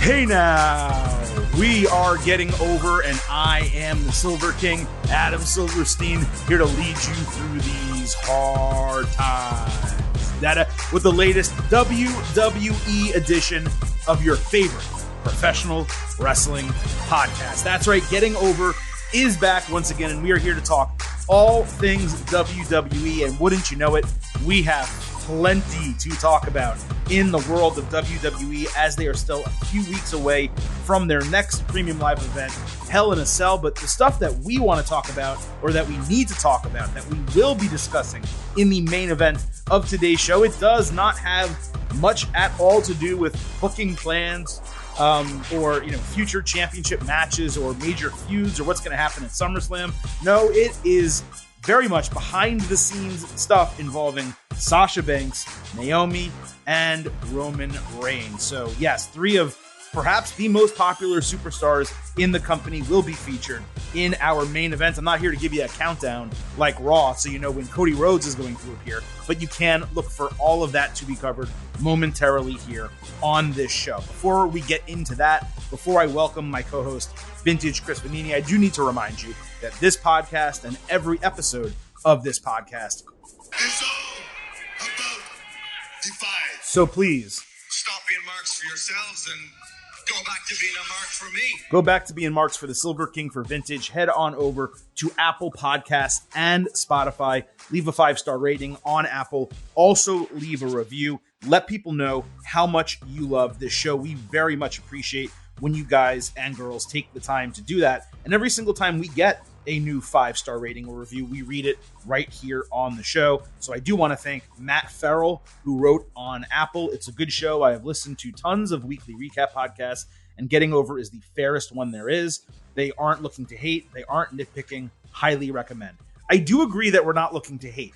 Hey now, we are getting over, and I am the Silver King, Adam Silverstein, here to lead you through these hard times. With the latest WWE edition of your favorite professional wrestling podcast. That's right, Getting Over is back once again, and we are here to talk all things WWE, and wouldn't you know it, we have plenty to talk about in the world of WWE as they are still a few weeks away from their next premium live event, Hell in a Cell. But the stuff that we want to talk about, or that we need to talk about, that we will be discussing in the main event of today's show, it does not have much at all to do with booking plans or future championship matches or major feuds or what's going to happen at SummerSlam. No, it is very much behind the scenes stuff involving Sasha Banks, Naomi, and Roman Reigns. So yes, three of perhaps the most popular superstars in the company will be featured in our main event. I'm not here to give you a countdown like Raw, so you know when Cody Rhodes is going to appear, but you can look for all of that to be covered momentarily here on this show. Before we get into that, before I welcome my co-host, Vintage Chris Vanini, I do need to remind you that this podcast and every episode of this podcast is all about Defy. So please, stop being marks for yourselves and go back to being a mark for me. Go back to being marks for the Silver King for Vintage. Head on over to Apple Podcasts and Spotify. Leave a 5-star rating on Apple. Also leave a review. Let people know how much you love this show. We very much appreciate when you guys and girls take the time to do that. And every single time we get a new 5-star rating or review, we read it right here on the show. So I do want to thank Matt Farrell, who wrote on Apple. It's a good show. I have listened to tons of weekly recap podcasts, and Getting Over is the fairest one there is. They aren't looking to hate. They aren't nitpicking. Highly recommend. I do agree that we're not looking to hate.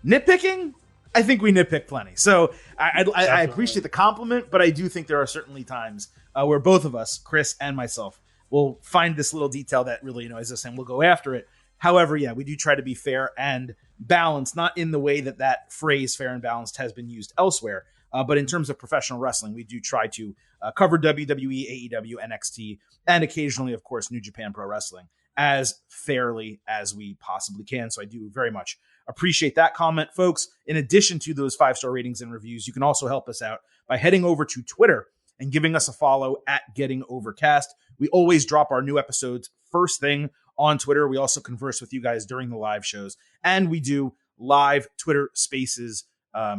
Nitpicking? I think we nitpick plenty. So I appreciate the compliment, but I do think there are certainly times where both of us, Chris and myself, will find this little detail that really annoys us and we'll go after it. However, yeah, we do try to be fair and balanced, not in the way that phrase fair and balanced has been used elsewhere, but in terms of professional wrestling, we do try to cover WWE, AEW, NXT, and occasionally, of course, New Japan Pro Wrestling as fairly as we possibly can. So I do very much appreciate that comment, folks. In addition to those 5-star ratings and reviews, you can also help us out by heading over to Twitter and giving us a follow at Getting Overcast. We always drop our new episodes first thing on Twitter. We also converse with you guys during the live shows, and we do live Twitter Spaces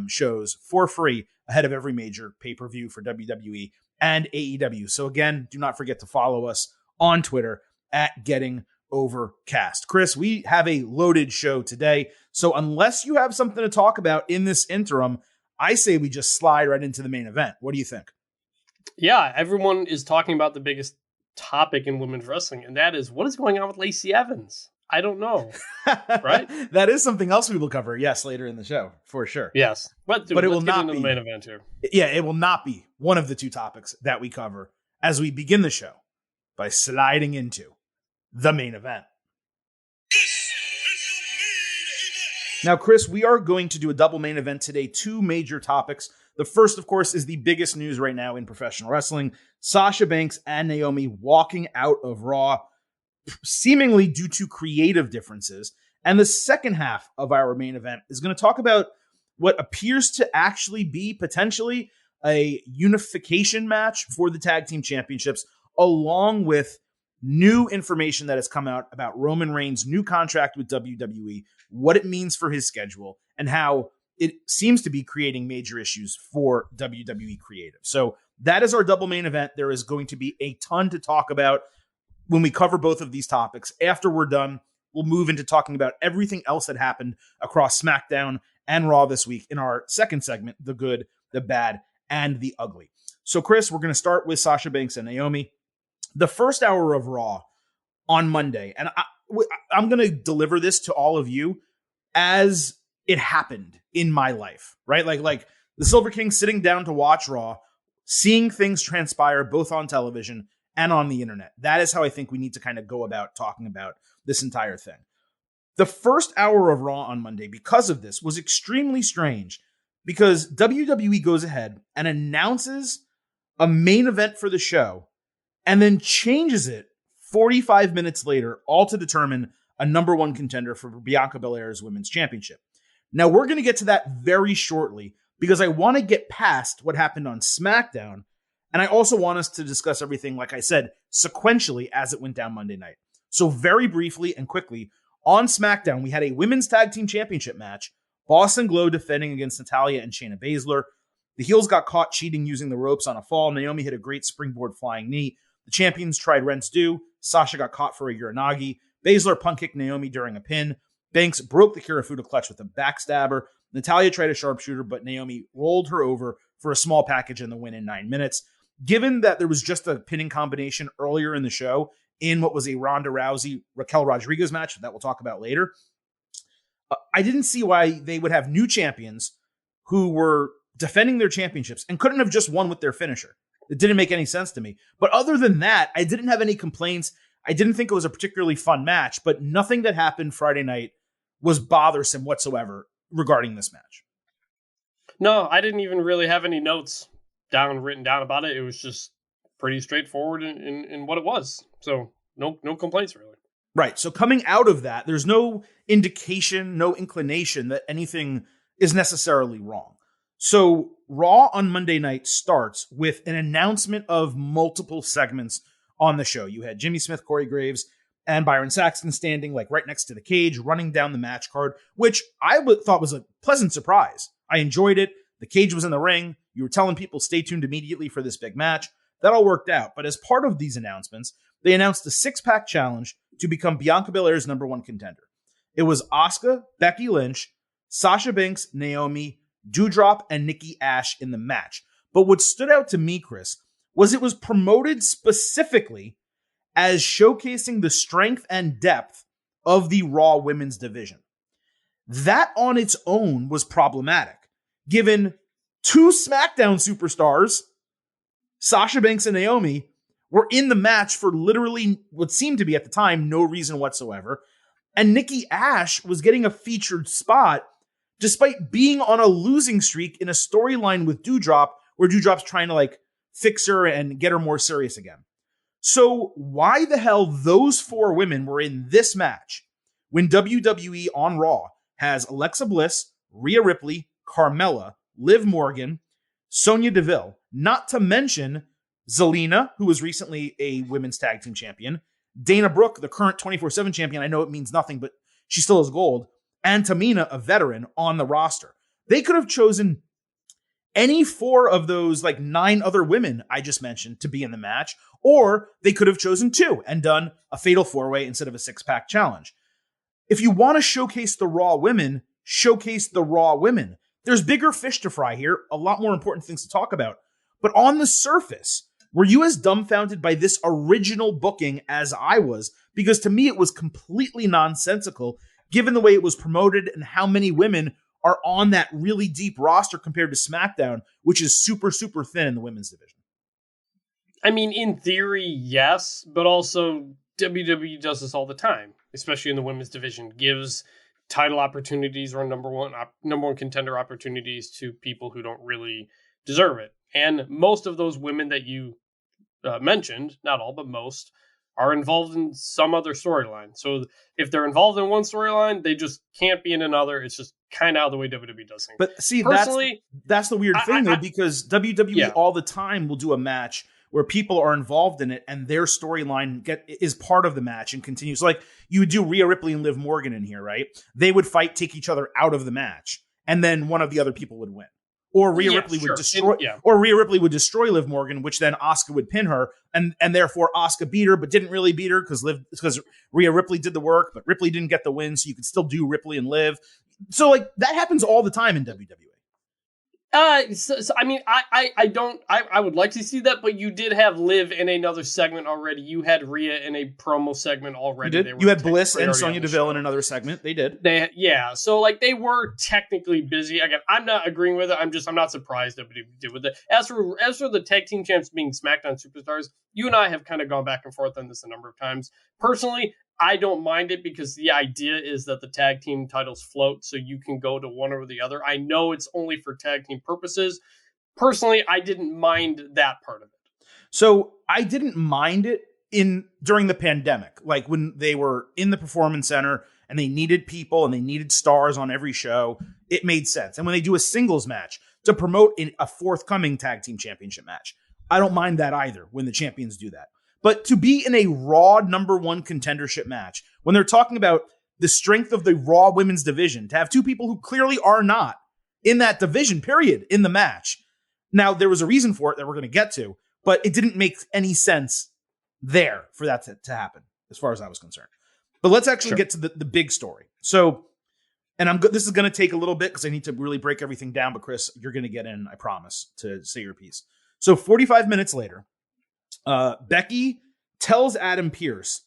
shows for free ahead of every major pay-per-view for WWE and AEW. So again, do not forget to follow us on Twitter at Getting Overcast. Chris, we have a loaded show today, so unless you have something to talk about in this interim, I say we just slide right into the main event. What do you think? Yeah, everyone is talking about the biggest topic in women's wrestling, and that is what is going on with Lacey Evans. I don't know, right? That is something else we will cover, yes, later in the show, for sure. Yes, but it will not be the main event here. Yeah, it will not be one of the two topics that we cover as we begin the show by sliding into the main event. Now, Chris, we are going to do a double main event today, two major topics. The first, of course, is the biggest news right now in professional wrestling. Sasha Banks and Naomi walking out of Raw, seemingly due to creative differences. And the second half of our main event is going to talk about what appears to actually be potentially a unification match for the tag team championships, along with new information that has come out about Roman Reigns' new contract with WWE, what it means for his schedule, and how it seems to be creating major issues for WWE creative. So that is our double main event. There is going to be a ton to talk about when we cover both of these topics. After we're done, we'll move into talking about everything else that happened across SmackDown and Raw this week in our second segment, the good, the bad, and the ugly. So Chris, we're going to start with Sasha Banks and Naomi. The first hour of Raw on Monday, and I'm going to deliver this to all of you as it happened in my life, right? Like the Silver King sitting down to watch Raw, seeing things transpire both on television and on the internet. That is how I think we need to kind of go about talking about this entire thing. The first hour of Raw on Monday, because of this, was extremely strange because WWE goes ahead and announces a main event for the show, and then changes it 45 minutes later, all to determine a number one contender for Bianca Belair's women's championship. Now, we're going to get to that very shortly because I want to get past what happened on SmackDown, and I also want us to discuss everything, like I said, sequentially as it went down Monday night. So very briefly and quickly, on SmackDown, we had a women's tag team championship match, Boss and Glow defending against Natalya and Shayna Baszler. The heels got caught cheating using the ropes on a fall. Naomi hit a great springboard flying knee. The champions tried Rent's do. Sasha got caught for a Uranagi. Baszler punt kicked Naomi during a pin. Banks broke the Kirifuda clutch with a backstabber. Natalya tried a sharpshooter, but Naomi rolled her over for a small package and the win in 9 minutes. Given that there was just a pinning combination earlier in the show in what was a Ronda Rousey Raquel Rodriguez match that we'll talk about later, I didn't see why they would have new champions who were defending their championships and couldn't have just won with their finisher. It didn't make any sense to me. But other than that, I didn't have any complaints. I didn't think it was a particularly fun match, but nothing that happened Friday night was bothersome whatsoever regarding this match. No, I didn't even really have any notes written down about it. It was just pretty straightforward in what it was. So no complaints really. Right. So coming out of that, there's no indication, no inclination that anything is necessarily wrong. So Raw on Monday night starts with an announcement of multiple segments on the show. You had Jimmy Smith, Corey Graves, and Byron Saxton standing like right next to the cage, running down the match card, which I thought was a pleasant surprise. I enjoyed it. The cage was in the ring. You were telling people stay tuned immediately for this big match. That all worked out. But as part of these announcements, they announced a 6-pack challenge to become Bianca Belair's number one contender. It was Asuka, Becky Lynch, Sasha Banks, Naomi, Doudrop, and Nikki Ash in the match. But what stood out to me, Chris, was it was promoted specifically as showcasing the strength and depth of the Raw women's division. That on its own was problematic, given 2 SmackDown superstars, Sasha Banks and Naomi, were in the match for literally what seemed to be at the time no reason whatsoever. And Nikki Ash was getting a featured spot despite being on a losing streak in a storyline with Doudrop, where Doudrop's trying to like fix her and get her more serious again. So why the hell those 4 women were in this match when WWE on Raw has Alexa Bliss, Rhea Ripley, Carmella, Liv Morgan, Sonya Deville, not to mention Zelina, who was recently a women's tag team champion, Dana Brooke, the current 24/7 champion. I know it means nothing, but she still has gold, and Tamina, a veteran, on the roster. They could have chosen any 4 of those like 9 other women I just mentioned to be in the match, or they could have chosen 2 and done a fatal 4-way instead of a 6-pack challenge. If you want to showcase the Raw women, showcase the Raw women. There's bigger fish to fry here, a lot more important things to talk about. But on the surface, were you as dumbfounded by this original booking as I was? Because to me, it was completely nonsensical, given the way it was promoted and how many women are on that really deep roster compared to SmackDown, which is super, super thin in the women's division. I mean, in theory, yes, but also WWE does this all the time, especially in the women's division, gives title opportunities or number one contender opportunities to people who don't really deserve it. And most of those women that you mentioned, not all, but most, are involved in some other storyline. So if they're involved in one storyline, they just can't be in another. It's just kind of how the way WWE does things. But see, personally, that's the weird thing, though, because WWE all the time will do a match where people are involved in it and their storyline is part of the match and continues. Like you would do Rhea Ripley and Liv Morgan in here, right? They would fight, take each other out of the match, and then one of the other people would win. Or Rhea Ripley would destroy, or Rhea Ripley would destroy Liv Morgan, which then Asuka would pin her, and therefore Asuka beat her, but didn't really beat her because Rhea Ripley did the work, but Ripley didn't get the win, so you could still do Ripley and Liv. So like that happens all the time in WWE. So, I mean, I would like to see that, but you did have Liv in another segment already. You had Rhea in a promo segment already. You had Bliss and Sonya Deville in another segment. They did. So like they were technically busy. Again, I'm not agreeing with it. I'm not surprised that WWE did with it. As for the tag team champs being SmackDown superstars, you and I have kind of gone back and forth on this a number of times. Personally, I don't mind it because the idea is that the tag team titles float, so you can go to one or the other. I know it's only for tag team purposes, personally, I didn't mind that part of it. So I didn't mind it during the pandemic, like when they were in the Performance Center and they needed people and they needed stars on every show. It made sense. And when they do a singles match to promote a forthcoming tag team championship match, I don't mind that either when the champions do that. But to be in a Raw #1 contendership match, when they're talking about the strength of the Raw women's division, to have two people who clearly are not in that division, period, in the match. Now, there was a reason for it that we're going to get to, but it didn't make any sense there for that to happen, as far as I was concerned. But let's actually get to the big story. So, and this is going to take a little bit because I need to really break everything down, but Chris, you're going to get in, I promise, to say your piece. So 45 minutes later, Becky tells Adam Pearce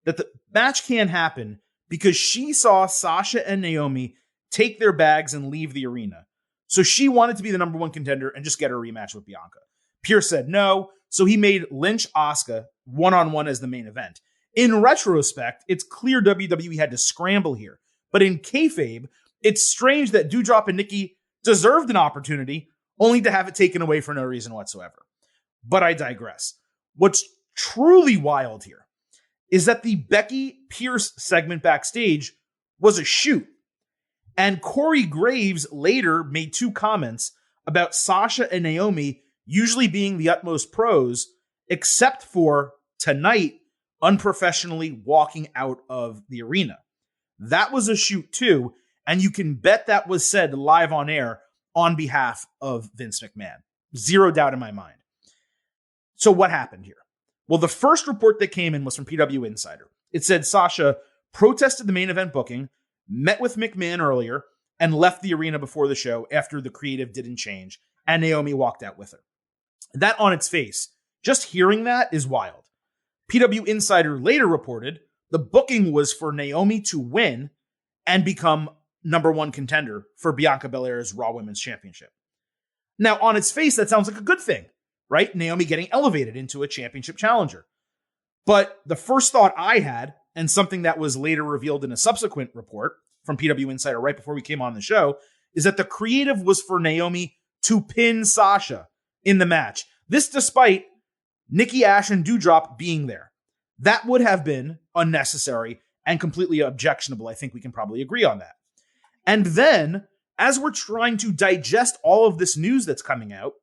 that the match can't happen because she saw Sasha and Naomi take their bags and leave the arena. So she wanted to be the #1 contender and just get a rematch with Bianca. Pearce said no, so he made Lynch Asuka one-on-one as the main event. In retrospect, it's clear WWE had to scramble here. But in kayfabe, it's strange that Doudrop and Nikki deserved an opportunity only to have it taken away for no reason whatsoever. But I digress. What's truly wild here is that the Becky Pearce segment backstage was a shoot. And Corey Graves later made 2 comments about Sasha and Naomi usually being the utmost pros, except for tonight unprofessionally walking out of the arena. That was a shoot too, and you can bet that was said live on air on behalf of Vince McMahon. Zero doubt in my mind. So what happened here? Well, the first report that came in was from PW Insider. It said Sasha protested the main event booking, met with McMahon earlier, and left the arena before the show after the creative didn't change, and Naomi walked out with her. That on its face, just hearing that is wild. PW Insider later reported the booking was for Naomi to win and become #1 contender for Bianca Belair's Raw Women's Championship. Now, on its face, that sounds like a good thing, right? Naomi getting elevated into a championship challenger. But the first thought I had, and something that was later revealed in a subsequent report from PW Insider right before we came on the show, is that the creative was for Naomi to pin Sasha in the match. This despite Nikki Ash and Doudrop being there. That would have been unnecessary and completely objectionable. I think we can probably agree on that. And then, as we're trying to digest all of this news that's coming out,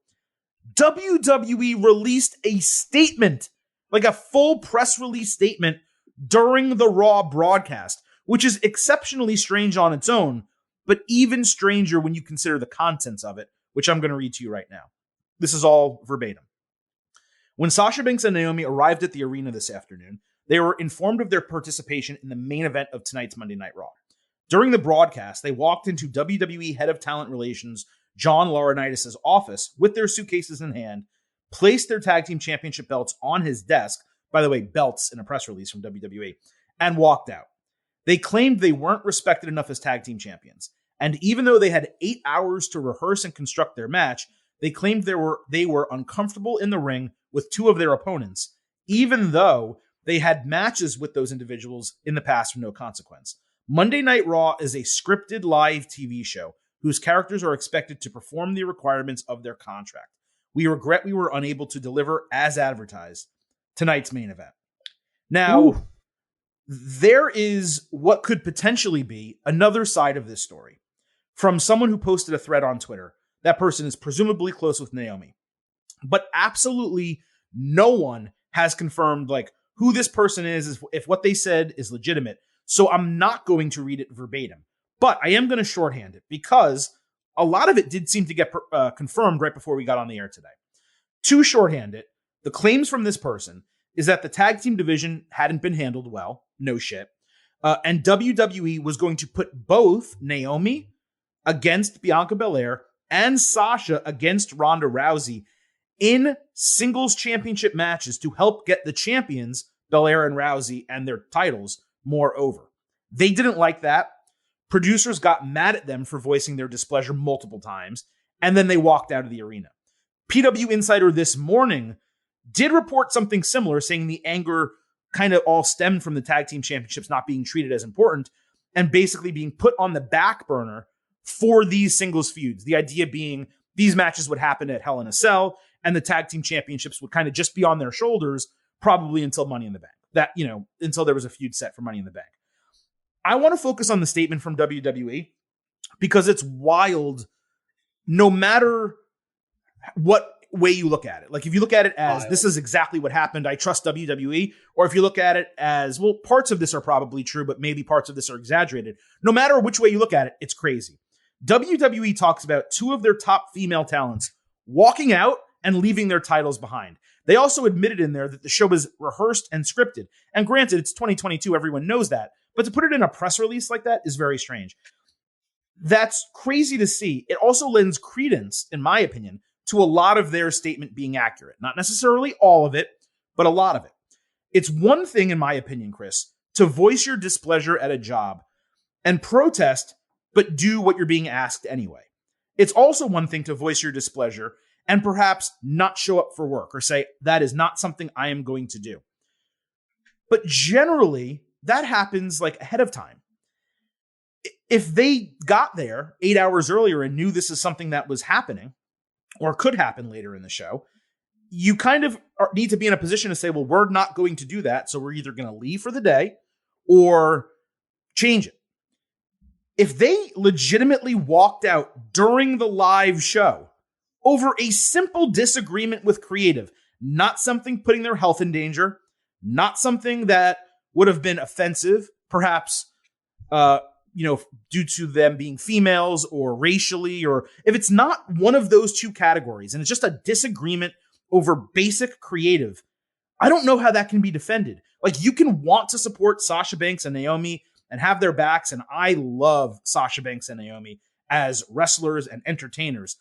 WWE released a statement, like a full press release statement during the Raw broadcast, which is exceptionally strange on its own, but even stranger when you consider the contents of it, which I'm going to read to you right now. This is all verbatim. When Sasha Banks and Naomi arrived at the arena this afternoon, they were informed of their participation in the main event of tonight's Monday Night Raw. During the broadcast, they walked into WWE Head of Talent Relations John Laurinaitis' office with their suitcases in hand, placed their tag team championship belts on his desk, by the way, belts in a press release from WWE, and walked out. They claimed they weren't respected enough as tag team champions, and even though they had 8 hours to rehearse and construct their match, they claimed they were uncomfortable in the ring with 2 of their opponents, even though they had matches with those individuals in the past with no consequence. Monday Night Raw is a scripted live TV show whose characters are expected to perform the requirements of their contract. We regret we were unable to deliver as advertised tonight's main event. Now, there is what could potentially be another side of this story from someone who posted a thread on Twitter. That person is presumably close with Naomi, but absolutely no one has confirmed like who this person is if what they said is legitimate. So I'm not going to read it verbatim, but I am going to shorthand it because a lot of it did seem to get confirmed right before we got on the air today. To shorthand it, the claims from this person is that the tag team division hadn't been handled well. No shit. And WWE was going to put both Naomi against Bianca Belair and Sasha against Ronda Rousey in singles championship matches to help get the champions, Belair and Rousey, and their titles more over. They didn't like that. Producers got mad at them for voicing their displeasure multiple times, and then they walked out of the arena. PW Insider this morning did report something similar, saying the anger kind of all stemmed from the tag team championships not being treated as important and basically being put on the back burner for these singles feuds. The idea being these matches would happen at Hell in a Cell, and the tag team championships would kind of just be on their shoulders, probably until Money in the Bank. That, until there was a feud set for Money in the Bank. I want to focus on the statement from WWE because it's wild no matter what way you look at it. Like if you look at it as this is exactly what happened, I trust WWE, or if you look at it as, well, parts of this are probably true, but maybe parts of this are exaggerated. No matter which way you look at it, it's crazy. WWE talks about two of their top female talents walking out and leaving their titles behind. They also admitted in there that the show was rehearsed and scripted. And granted, it's 2022, everyone knows that. But to put it in a press release like that is very strange. That's crazy to see. It also lends credence, in my opinion, to a lot of their statement being accurate. Not necessarily all of it, but a lot of it. It's one thing, in my opinion, Chris, to voice your displeasure at a job and protest, but do what you're being asked anyway. It's also one thing to voice your displeasure and perhaps not show up for work or say, that is not something I am going to do. But generally, that happens like ahead of time. If they got there 8 hours earlier and knew this is something that was happening or could happen later in the show, you kind of need to be in a position to say, well, we're not going to do that. So we're either going to leave for the day or change it. If they legitimately walked out during the live show over a simple disagreement with creative, not something putting their health in danger, not something that would have been offensive, perhaps, due to them being females or racially, or if it's not one of those two categories and it's just a disagreement over basic creative, I don't know how that can be defended. Like, you can want to support Sasha Banks and Naomi and have their backs, and I love Sasha Banks and Naomi as wrestlers and entertainers.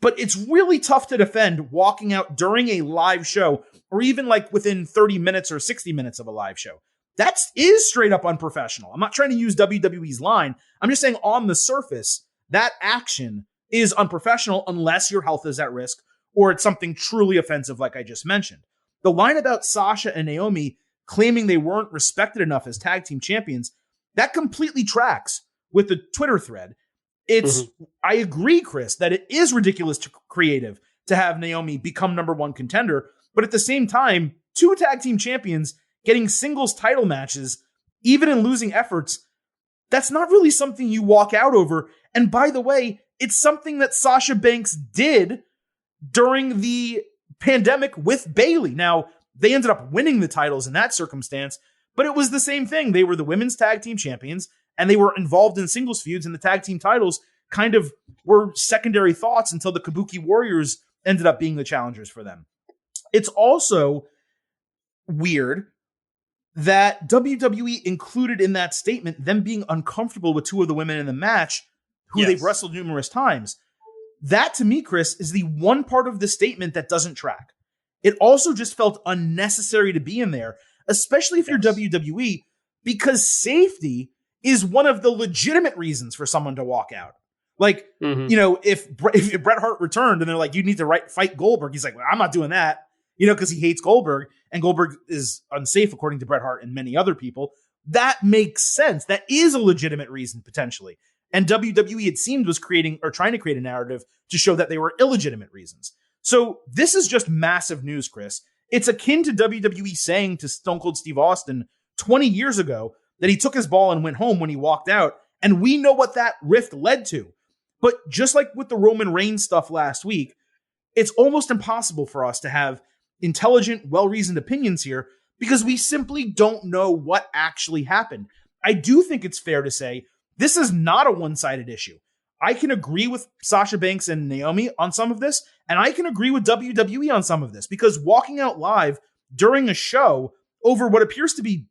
But it's really tough to defend walking out during a live show or even like within 30 minutes or 60 minutes of a live show. That is straight up unprofessional. I'm not trying to use WWE's line. I'm just saying on the surface, that action is unprofessional unless your health is at risk or it's something truly offensive like I just mentioned. The line about Sasha and Naomi claiming they weren't respected enough as tag team champions, that completely tracks with the Twitter thread. I agree, Chris, that it is ridiculous to creative to have Naomi become number one contender, but at the same time, two tag team champions getting singles title matches, even in losing efforts, that's not really something you walk out over. And by the way, it's something that Sasha Banks did during the pandemic with Bayley. Now, they ended up winning the titles in that circumstance, but it was the same thing. They were the women's tag team champions, and they were involved in singles feuds, and the tag team titles kind of were secondary thoughts until the Kabuki Warriors ended up being the challengers for them. It's also weird that WWE included in that statement them being uncomfortable with two of the women in the match who they've wrestled numerous times. That, to me, Chris, is the one part of the statement that doesn't track. It also just felt unnecessary to be in there, especially if you're WWE, because safety is one of the legitimate reasons for someone to walk out. Like, if Bret Hart returned and they're like, you need to fight Goldberg, he's like, well, I'm not doing that, because he hates Goldberg, and Goldberg is unsafe, according to Bret Hart and many other people. That makes sense. That is a legitimate reason, potentially. And WWE, it seemed, was creating or trying to create a narrative to show that they were illegitimate reasons. So this is just massive news, Chris. It's akin to WWE saying to Stone Cold Steve Austin 20 years ago that he took his ball and went home when he walked out. And we know what that rift led to. But just like with the Roman Reigns stuff last week, it's almost impossible for us to have intelligent, well-reasoned opinions here because we simply don't know what actually happened. I do think it's fair to say this is not a one-sided issue. I can agree with Sasha Banks and Naomi on some of this, and I can agree with WWE on some of this, because walking out live during a show over what appears to be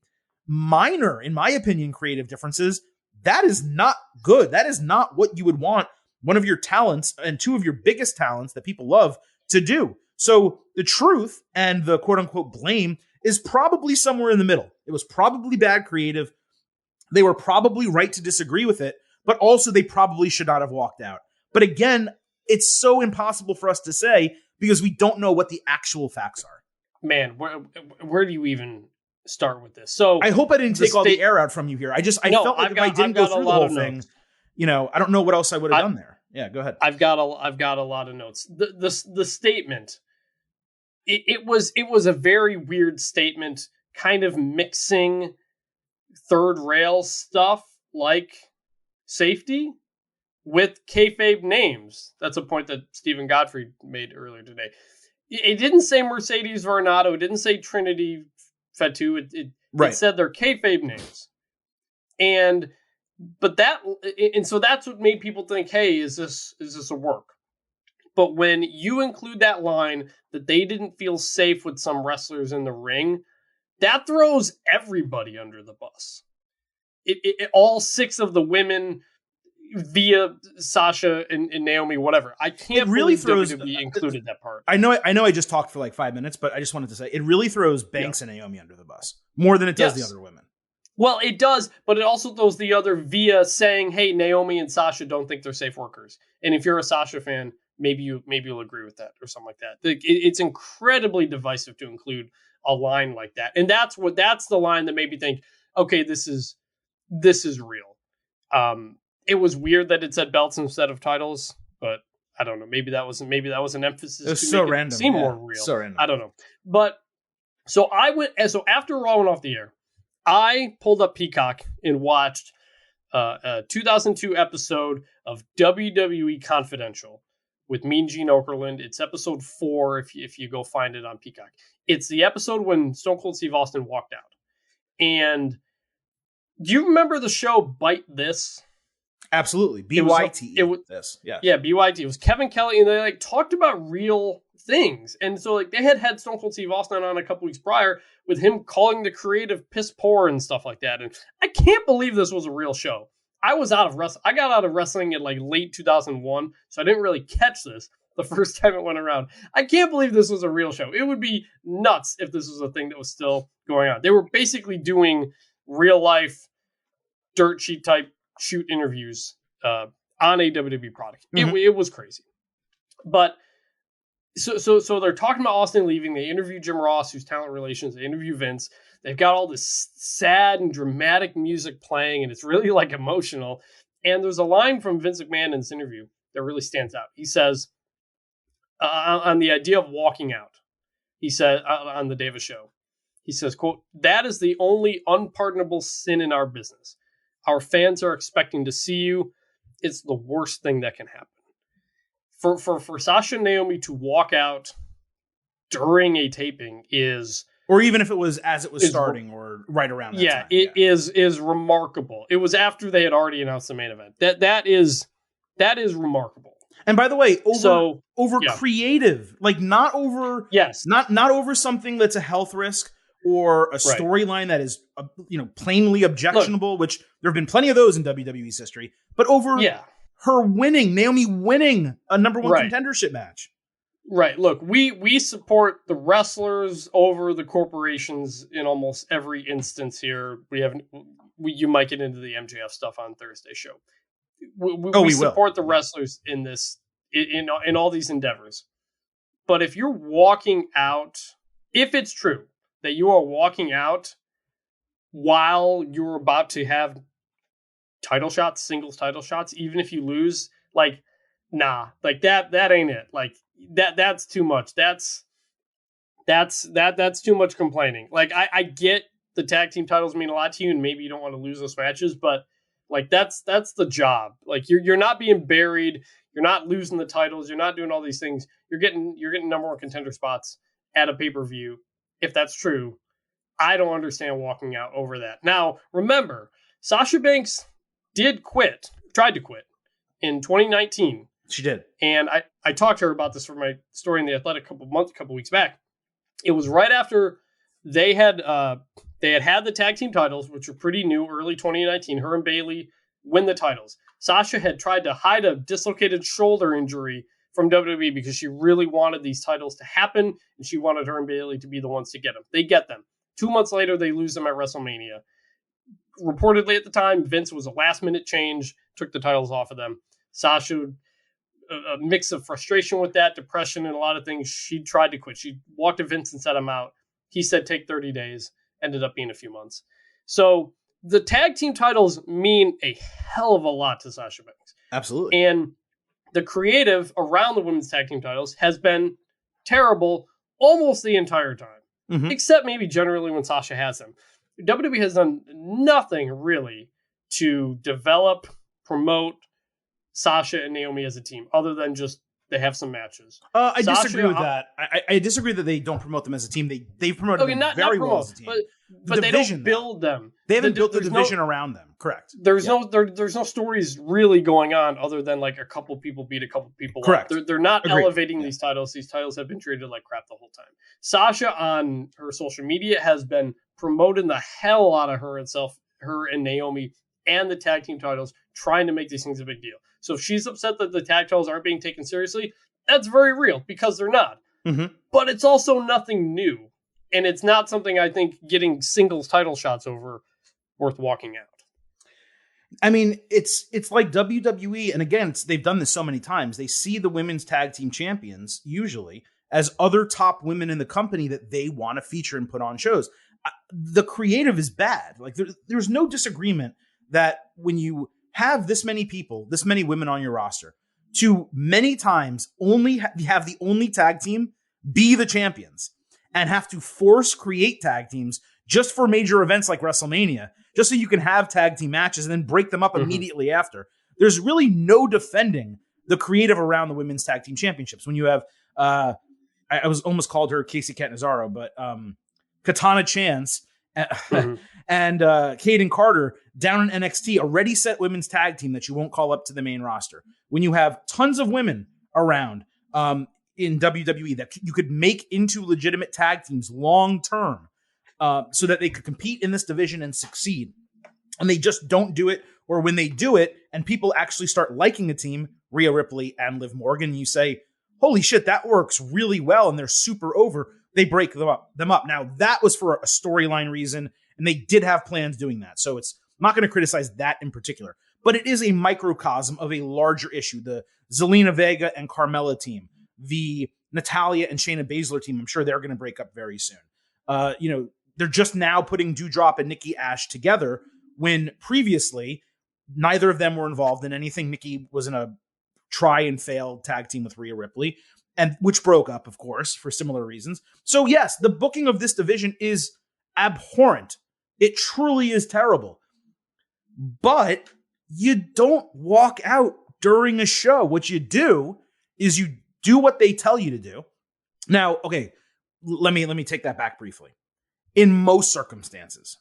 minor, in my opinion, creative differences, that is not good. That is not what you would want one of your talents and two of your biggest talents that people love to do. So the truth and the quote-unquote blame is probably somewhere in the middle. It was probably bad creative. They were probably right to disagree with it, but also they probably should not have walked out. But again, it's so impossible for us to say because we don't know what the actual facts are. Man, where do you even start with this? So I hope I didn't take all the air out from you here. I felt like if I didn't go through the whole thing, I don't know what else I would have done there. Yeah, go ahead. I've got a lot of notes. The statement. It was a very weird statement, kind of mixing third rail stuff like safety with kayfabe names. That's a point that Stephen Godfrey made earlier today. It didn't say Mercedes Varnado. It didn't say Trinity Fatu. It said their kayfabe names. So that's what made people think, hey, is this a work? But when you include that line that they didn't feel safe with some wrestlers in the ring, that throws everybody under the bus. All 6 of the women via Sasha and Naomi, whatever. I can't really believe WWE included that part. I know I just talked for like 5 minutes, but I just wanted to say it really throws Banks and Naomi under the bus more than it does the other women. Well, it does, but it also throws the other via saying, hey, Naomi and Sasha don't think they're safe workers. And if you're a Sasha fan, maybe you'll agree with that or something like that. It's incredibly divisive to include a line like that. And that's the line that made me think, okay, this is real. It was weird that it said belts instead of titles, but I don't know. Maybe that was an emphasis. It was to so make random. It seem more real. So random. I don't know. But so after Raw went off the air, I pulled up Peacock and watched a 2002 episode of WWE Confidential with Mean Gene Okerlund. It's episode 4 if you go find it on Peacock. It's the episode when Stone Cold Steve Austin walked out. And do you remember the show Bite This? Absolutely. BYT. This. Yeah. Yeah, BYT. It was Kevin Kelly, and they talked about real things. And so they had Stone Cold Steve Austin on a couple weeks prior with him calling the creative piss poor and stuff like that. And I can't believe this was a real show. I was out of wrestling. I got out of wrestling in late 2001, so I didn't really catch this the first time it went around. I can't believe this was a real show. It would be nuts if this was a thing that was still going on. They were basically doing real life dirt sheet type shoot interviews on a WWE product. Mm-hmm. It was crazy. But so they're talking about Austin leaving. They interview Jim Ross, who's talent relations. They interview Vince. They've got all this sad and dramatic music playing, and it's really emotional. And there's a line from Vince McMahon in this interview that really stands out. He says, on the idea of walking out, he said on the Davis show, he says, quote, "That is the only unpardonable sin in our business. Our fans are expecting to see you. It's the worst thing that can happen." For Sasha and Naomi to walk out during a taping is... Or even if it was as it was starting or right around that time. It is remarkable. It was after they had already announced the main event. That is remarkable. And by the way, over creative, not over not over something that's a health risk or a storyline that is plainly objectionable, which there have been plenty of those in WWE's history, but over Naomi winning a number 1 contendership match. Right. Look, we support the wrestlers over the corporations in almost every instance here. You might get into the MJF stuff on Thursday show. We support the wrestlers in this, in all these endeavors. But if you're walking out, if it's true that you are walking out while you're about to have title shots, singles title shots, even if you lose, that ain't it. That's too much. That's too much complaining. I get the tag team titles mean a lot to you, and maybe you don't want to lose those matches, but that's the job. You're not being buried. You're not losing the titles. You're not doing all these things. You're getting number 1 contender spots at a pay-per-view. If that's true, I don't understand walking out over that. Now, remember, Sasha Banks tried to quit in 2019. She did. And I talked to her about this for my story in The Athletic a couple weeks back. It was right after they had the tag team titles, which were pretty new, early 2019. Her and Bayley win the titles. Sasha had tried to hide a dislocated shoulder injury from WWE because she really wanted these titles to happen, and she wanted her and Bayley to be the ones to get them. They get them. 2 months later, they lose them at WrestleMania. Reportedly at the time, Vince was a last-minute change, took the titles off of them. Sasha, a mix of frustration with that, depression, and a lot of things, she tried to quit. She walked to Vince and set him out. He said, take 30 days. Ended up being a few months. So the tag team titles mean a hell of a lot to Sasha Banks. Absolutely. And the creative around the women's tag team titles has been terrible almost the entire time, except maybe generally when Sasha has them. WWE has done nothing really to develop, promote Sasha and Naomi as a team, other than just they have some matches. I disagree with that. I disagree that they don't promote them as a team. They've promoted them very well as a team. But they don't build them. They haven't built the division around them. Correct. There's no stories really going on other than like a couple people beat a couple people. Correct. Up. They're not elevating these titles. These titles have been treated like crap the whole time. Sasha on her social media has been promoting the hell out of her and Naomi and the tag team titles, trying to make these things a big deal. So if she's upset that the tag titles aren't being taken seriously, that's very real because they're not. But it's also nothing new. And it's not something I think getting singles title shots over worth walking out. I mean, it's like WWE, and again, they've done this so many times. They see the women's tag team champions, usually, as other top women in the company that they want to feature and put on shows. The creative is bad. Like, there's no disagreement that when you have this many people, this many women on your roster, to many times only have the only tag team be the champions and have to create tag teams just for major events like WrestleMania, just so you can have tag team matches and then break them up immediately after. There's really no defending the creative around the women's tag team championships. When you have, I was almost called her Casey Catanzaro, but Katana Chance and Kaden Carter down in NXT, a ready set women's tag team that you won't call up to the main roster. When you have tons of women around in WWE that you could make into legitimate tag teams long term, so that they could compete in this division and succeed. And they just don't do it. Or when they do it and people actually start liking a team, Rhea Ripley and Liv Morgan, you say, holy shit, that works really well. And they're super over. They break them up. Now that was for a storyline reason. And they did have plans doing that. So I'm not going to criticize that in particular, but it is a microcosm of a larger issue. The Zelina Vega and Carmella team, the Natalya and Shayna Baszler team, I'm sure they're going to break up very soon. They're just now putting Doudrop and Nikki Ash together when previously neither of them were involved in anything. Nikki was in a try and fail tag team with Rhea Ripley, and which broke up, of course, for similar reasons. So yes, the booking of this division is abhorrent. It truly is terrible. But you don't walk out during a show. What you do is you do what they tell you to do. Now, okay, let me take that back briefly. In most circumstances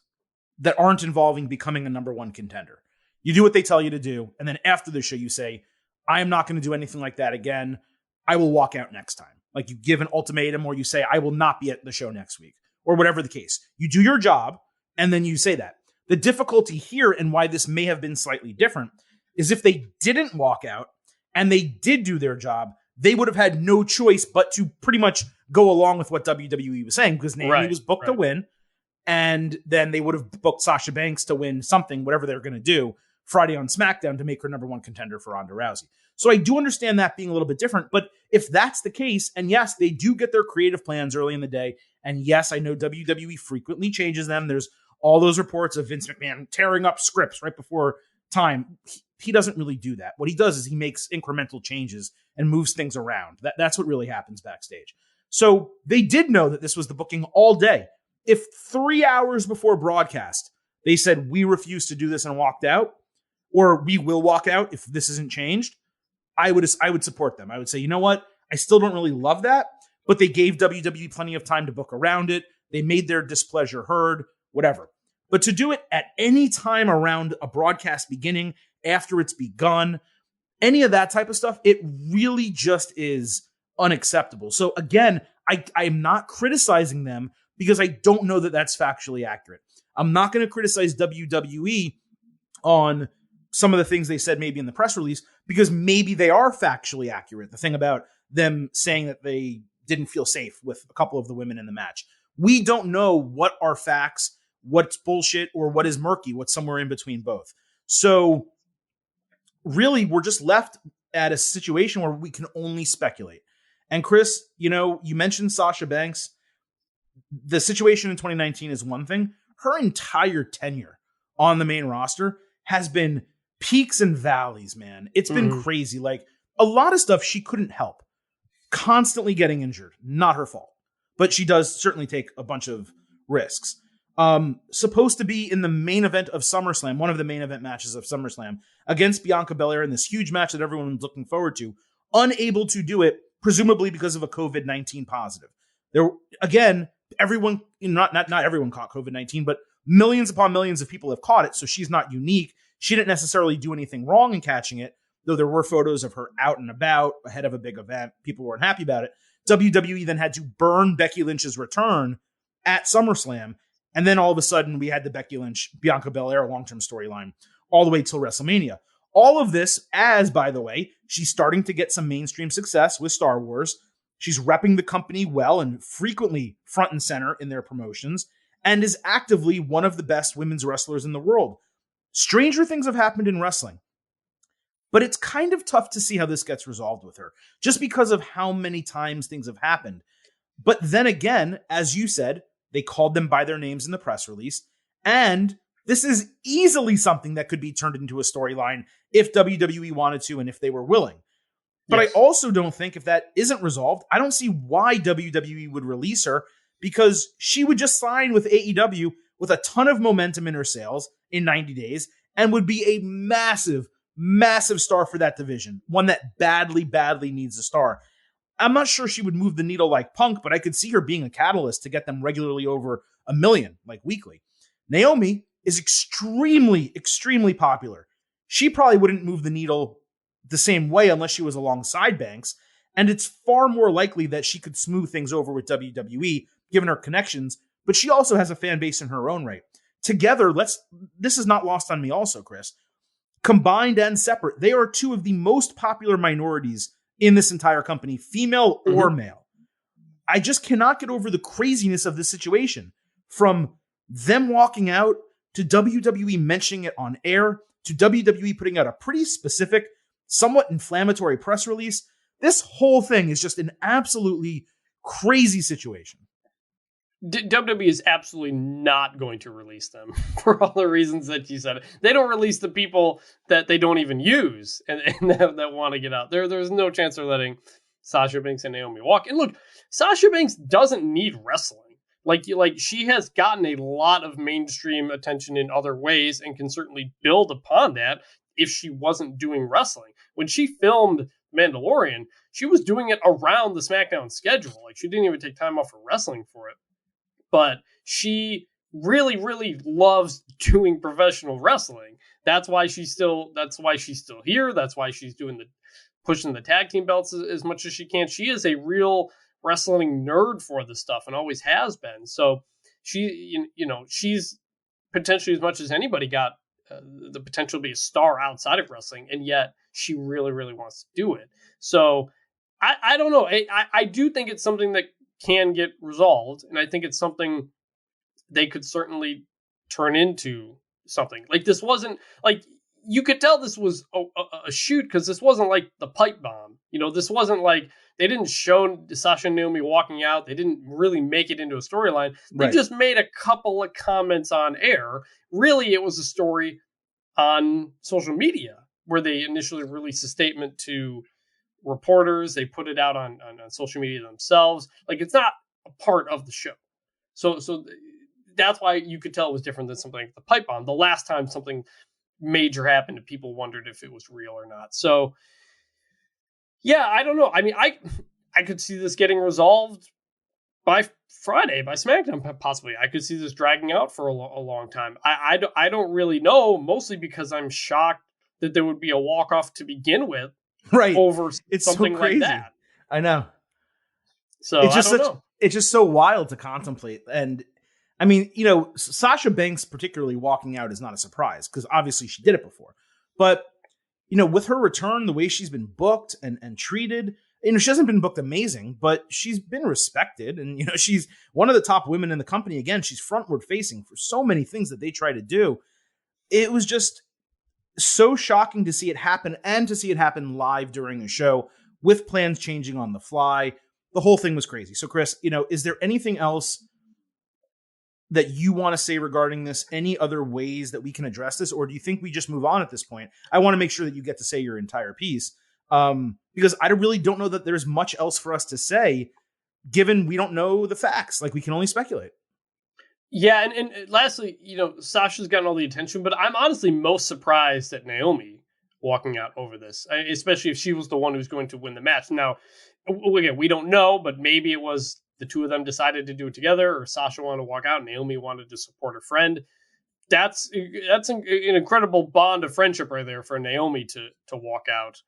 that aren't involving becoming a number one contender, you do what they tell you to do. And then after the show, you say, I am not going to do anything like that again. I will walk out next time. Like you give an ultimatum or you say, I will not be at the show next week or whatever the case. You do your job and then you say that. The difficulty here and why this may have been slightly different is if they didn't walk out and they did do their job, they would have had no choice but to pretty much go along with what WWE was saying, because Naomi was booked to win. And then they would have booked Sasha Banks to win something, whatever they're going to do Friday on SmackDown to make her number one contender for Ronda Rousey. So I do understand that being a little bit different, but if that's the case, and yes, they do get their creative plans early in the day. And yes, I know WWE frequently changes them. There's all those reports of Vince McMahon tearing up scripts right before time. He doesn't really do that. What he does is he makes incremental changes and moves things around. That's what really happens backstage. So they did know that this was the booking all day. If 3 hours before broadcast, they said, we refuse to do this and walked out, or we will walk out if this isn't changed, I would support them. I would say, you know what? I still don't really love that, but they gave WWE plenty of time to book around it. They made their displeasure heard, whatever. But to do it at any time around a broadcast beginning, after it's begun, any of that type of stuff, it really just is unacceptable. So again, I'm not criticizing them because I don't know that that's factually accurate. I'm not going to criticize WWE on some of the things they said maybe in the press release, because maybe they are factually accurate. The thing about them saying that they didn't feel safe with a couple of the women in the match. We don't know what are facts, what's bullshit, or what is murky, what's somewhere in between both. So really, we're just left at a situation where we can only speculate. And Chris, you mentioned Sasha Banks. The situation in 2019 is one thing. Her entire tenure on the main roster has been peaks and valleys, man. It's been crazy. Like a lot of stuff she couldn't help. Constantly getting injured, not her fault. But she does certainly take a bunch of risks. Supposed to be in the main event of SummerSlam, one of the main event matches of SummerSlam, against Bianca Belair in this huge match that everyone was looking forward to, unable to do it, presumably because of a COVID-19 positive. There, again, everyone, not everyone caught COVID-19, but millions upon millions of people have caught it, so she's not unique. She didn't necessarily do anything wrong in catching it, though there were photos of her out and about ahead of a big event. People weren't happy about it. WWE then had to burn Becky Lynch's return at SummerSlam, and then all of a sudden we had the Becky Lynch, Bianca Belair long-term storyline all the way till WrestleMania. All of this as, by the way, she's starting to get some mainstream success with Star Wars. She's repping the company well and frequently front and center in their promotions, and is actively one of the best women's wrestlers in the world. Stranger things have happened in wrestling, but it's kind of tough to see how this gets resolved with her, just because of how many times things have happened. But then again, as you said, they called them by their names in the press release, and this is easily something that could be turned into a storyline if WWE wanted to and if they were willing. But yes. I also don't think if that isn't resolved, I don't see why WWE would release her, because she would just sign with AEW with a ton of momentum in her sales in 90 days and would be a massive, massive star for that division, one that badly, badly needs a star. I'm not sure she would move the needle like Punk, but I could see her being a catalyst to get them regularly over 1 million, like weekly. Naomi is extremely, extremely popular. She probably wouldn't move the needle the same way unless she was alongside Banks, and it's far more likely that she could smooth things over with WWE, given her connections, but she also has a fan base in her own right. Together, this is not lost on me also, Chris. Combined and separate, they are two of the most popular minorities in this entire company, female or male. I just cannot get over the craziness of this situation. From them walking out, to WWE mentioning it on air, to WWE putting out a pretty specific, somewhat inflammatory press release. This whole thing is just an absolutely crazy situation. WWE is absolutely not going to release them for all the reasons that you said. They don't release the people that they don't even use and that want to get out. There's no chance they're letting Sasha Banks and Naomi walk. And look, Sasha Banks doesn't need wrestling. Like she has gotten a lot of mainstream attention in other ways and can certainly build upon that if she wasn't doing wrestling. When she filmed Mandalorian, she was doing it around the SmackDown schedule. Like, she didn't even take time off for wrestling for it. But she really, really loves doing professional wrestling. That's why she's still here. That's why she's pushing the tag team belts as much as she can. She is a real wrestling nerd for this stuff and always has been. So she's potentially, as much as anybody, got the potential to be a star outside of wrestling, and yet she really, really wants to do it. So I don't know. I do think it's something that can get resolved, and I think it's something they could certainly turn into something. Like, this wasn't like, you could tell this was a shoot, because this wasn't like the pipe bomb. This wasn't like, they didn't show Sasha and Naomi walking out. They didn't really make it into a storyline. They just made a couple of comments on air. Really, it was a story on social media where they initially released a statement to reporters. They put it out on social media themselves. Like, it's not a part of the show. So that's why you could tell it was different than something like the pipe bomb. The last time something major happened and people wondered if it was real or not. So yeah, I don't know. I mean, I could see this getting resolved by Friday, by SmackDown, possibly. I could see this dragging out for a long time. I don't really know, mostly because I'm shocked that there would be a walk-off to begin with, right? Over it's something so crazy. Like that. I know. So it's just so wild to contemplate. And I mean, Sasha Banks particularly walking out is not a surprise, because obviously she did it before. But with her return, the way she's been booked and treated, she hasn't been booked amazing, but she's been respected. And, she's one of the top women in the company. Again, she's frontward facing for so many things that they try to do. It was just so shocking to see it happen, and to see it happen live during a show with plans changing on the fly. The whole thing was crazy. So, Chris, is there anything else that you want to say regarding this? Any other ways that we can address this? Or do you think we just move on at this point? I want to make sure that you get to say your entire piece. Because I really don't know that there's much else for us to say, given we don't know the facts. Like, we can only speculate. Yeah, and lastly, Sasha's gotten all the attention, but I'm honestly most surprised at Naomi walking out over this, especially if she was the one who's going to win the match. Now, again, we don't know, but maybe it was the two of them decided to do it together, or Sasha wanted to walk out, and Naomi wanted to support her friend. That's an incredible bond of friendship right there for Naomi to walk out.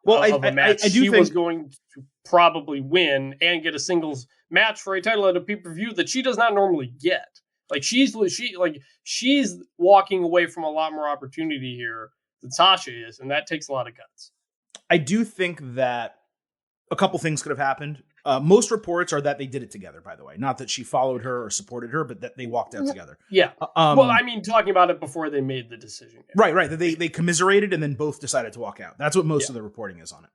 Well, of a match I do she think was going to probably win and get a singles match for a title at a pay-per-view that she does not normally get. Like she's walking away from a lot more opportunity here than Sasha is, and that takes a lot of guts. I do think that a couple things could have happened. Most reports are that they did it together, by the way. Not that she followed her or supported her, but that they walked out together. Yeah. Well, I mean, talking about it before they made the decision. Right. That they commiserated and then both decided to walk out. That's what most of the reporting is on it.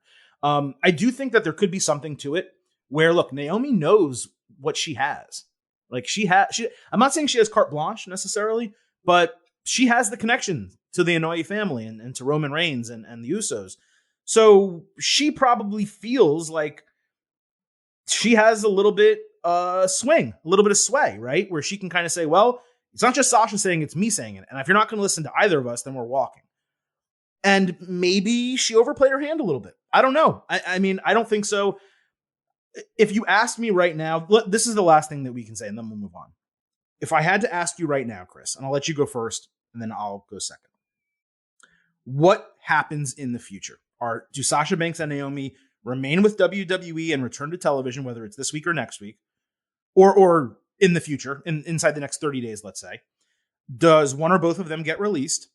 I do think that there could be something to it where, look, Naomi knows what she has. Like I'm not saying she has carte blanche necessarily, but she has the connection to the Inoue family and to Roman Reigns and the Usos. So she probably feels like she has a little bit a little bit of sway, right? Where she can kind of say, well, it's not just Sasha saying, it's me saying it. And if you're not going to listen to either of us, then we're walking. And maybe she overplayed her hand a little bit. I don't know. I mean, I don't think so. If you asked me right now, this is the last thing that we can say, and then we'll move on. If I had to ask you right now, Chris, and I'll let you go first, and then I'll go second. What happens in the future? Do Sasha Banks and Naomi remain with WWE and return to television, whether it's this week or next week, or in the future, inside the next 30 days, let's say? Does one or both of them get released,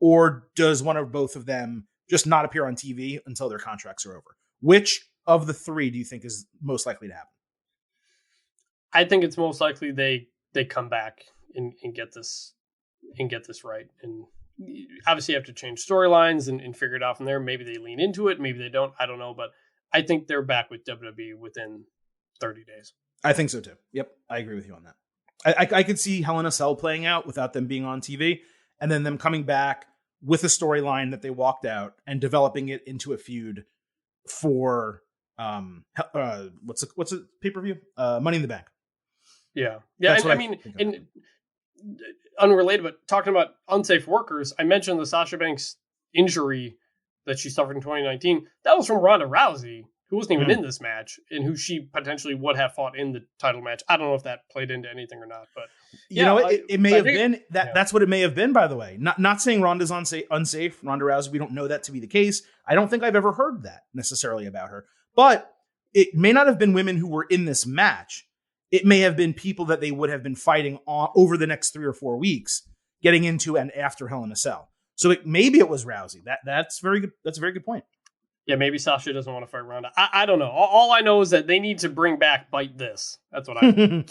or does one or both of them just not appear on TV until their contracts are over? Which of the three do you think is most likely to happen? I think it's most likely they come back and get this right. And obviously you have to change storylines and figure it out from there. Maybe they lean into it, maybe they don't. I don't know, but I think they're back with WWE within 30 days. I think so too. Yep, I agree with you on that. I could see Hell in a Cell playing out without them being on TV, and then them coming back with a storyline that they walked out and developing it into a feud for what's a pay-per-view? Money in the Bank. Yeah. I mean, and unrelated, but talking about unsafe workers, I mentioned the Sasha Banks injury that she suffered in 2019. That was from Ronda Rousey, who wasn't even in this match, and who she potentially would have fought in the title match. I don't know if that played into anything or not, but it may have been that. Yeah. That's what it may have been, by the way. Not saying Ronda's unsafe. Ronda Rousey, we don't know that to be the case. I don't think I've ever heard that necessarily about her, but it may not have been women who were in this match. It may have been people that they would have been fighting on over the next 3 or 4 weeks, getting into and after Hell in a Cell. So maybe it was Rousey. That's very good. That's a very good point. Yeah, maybe Sasha doesn't want to fight Ronda. I don't know. All I know is that they need to bring back Bite This. That's what I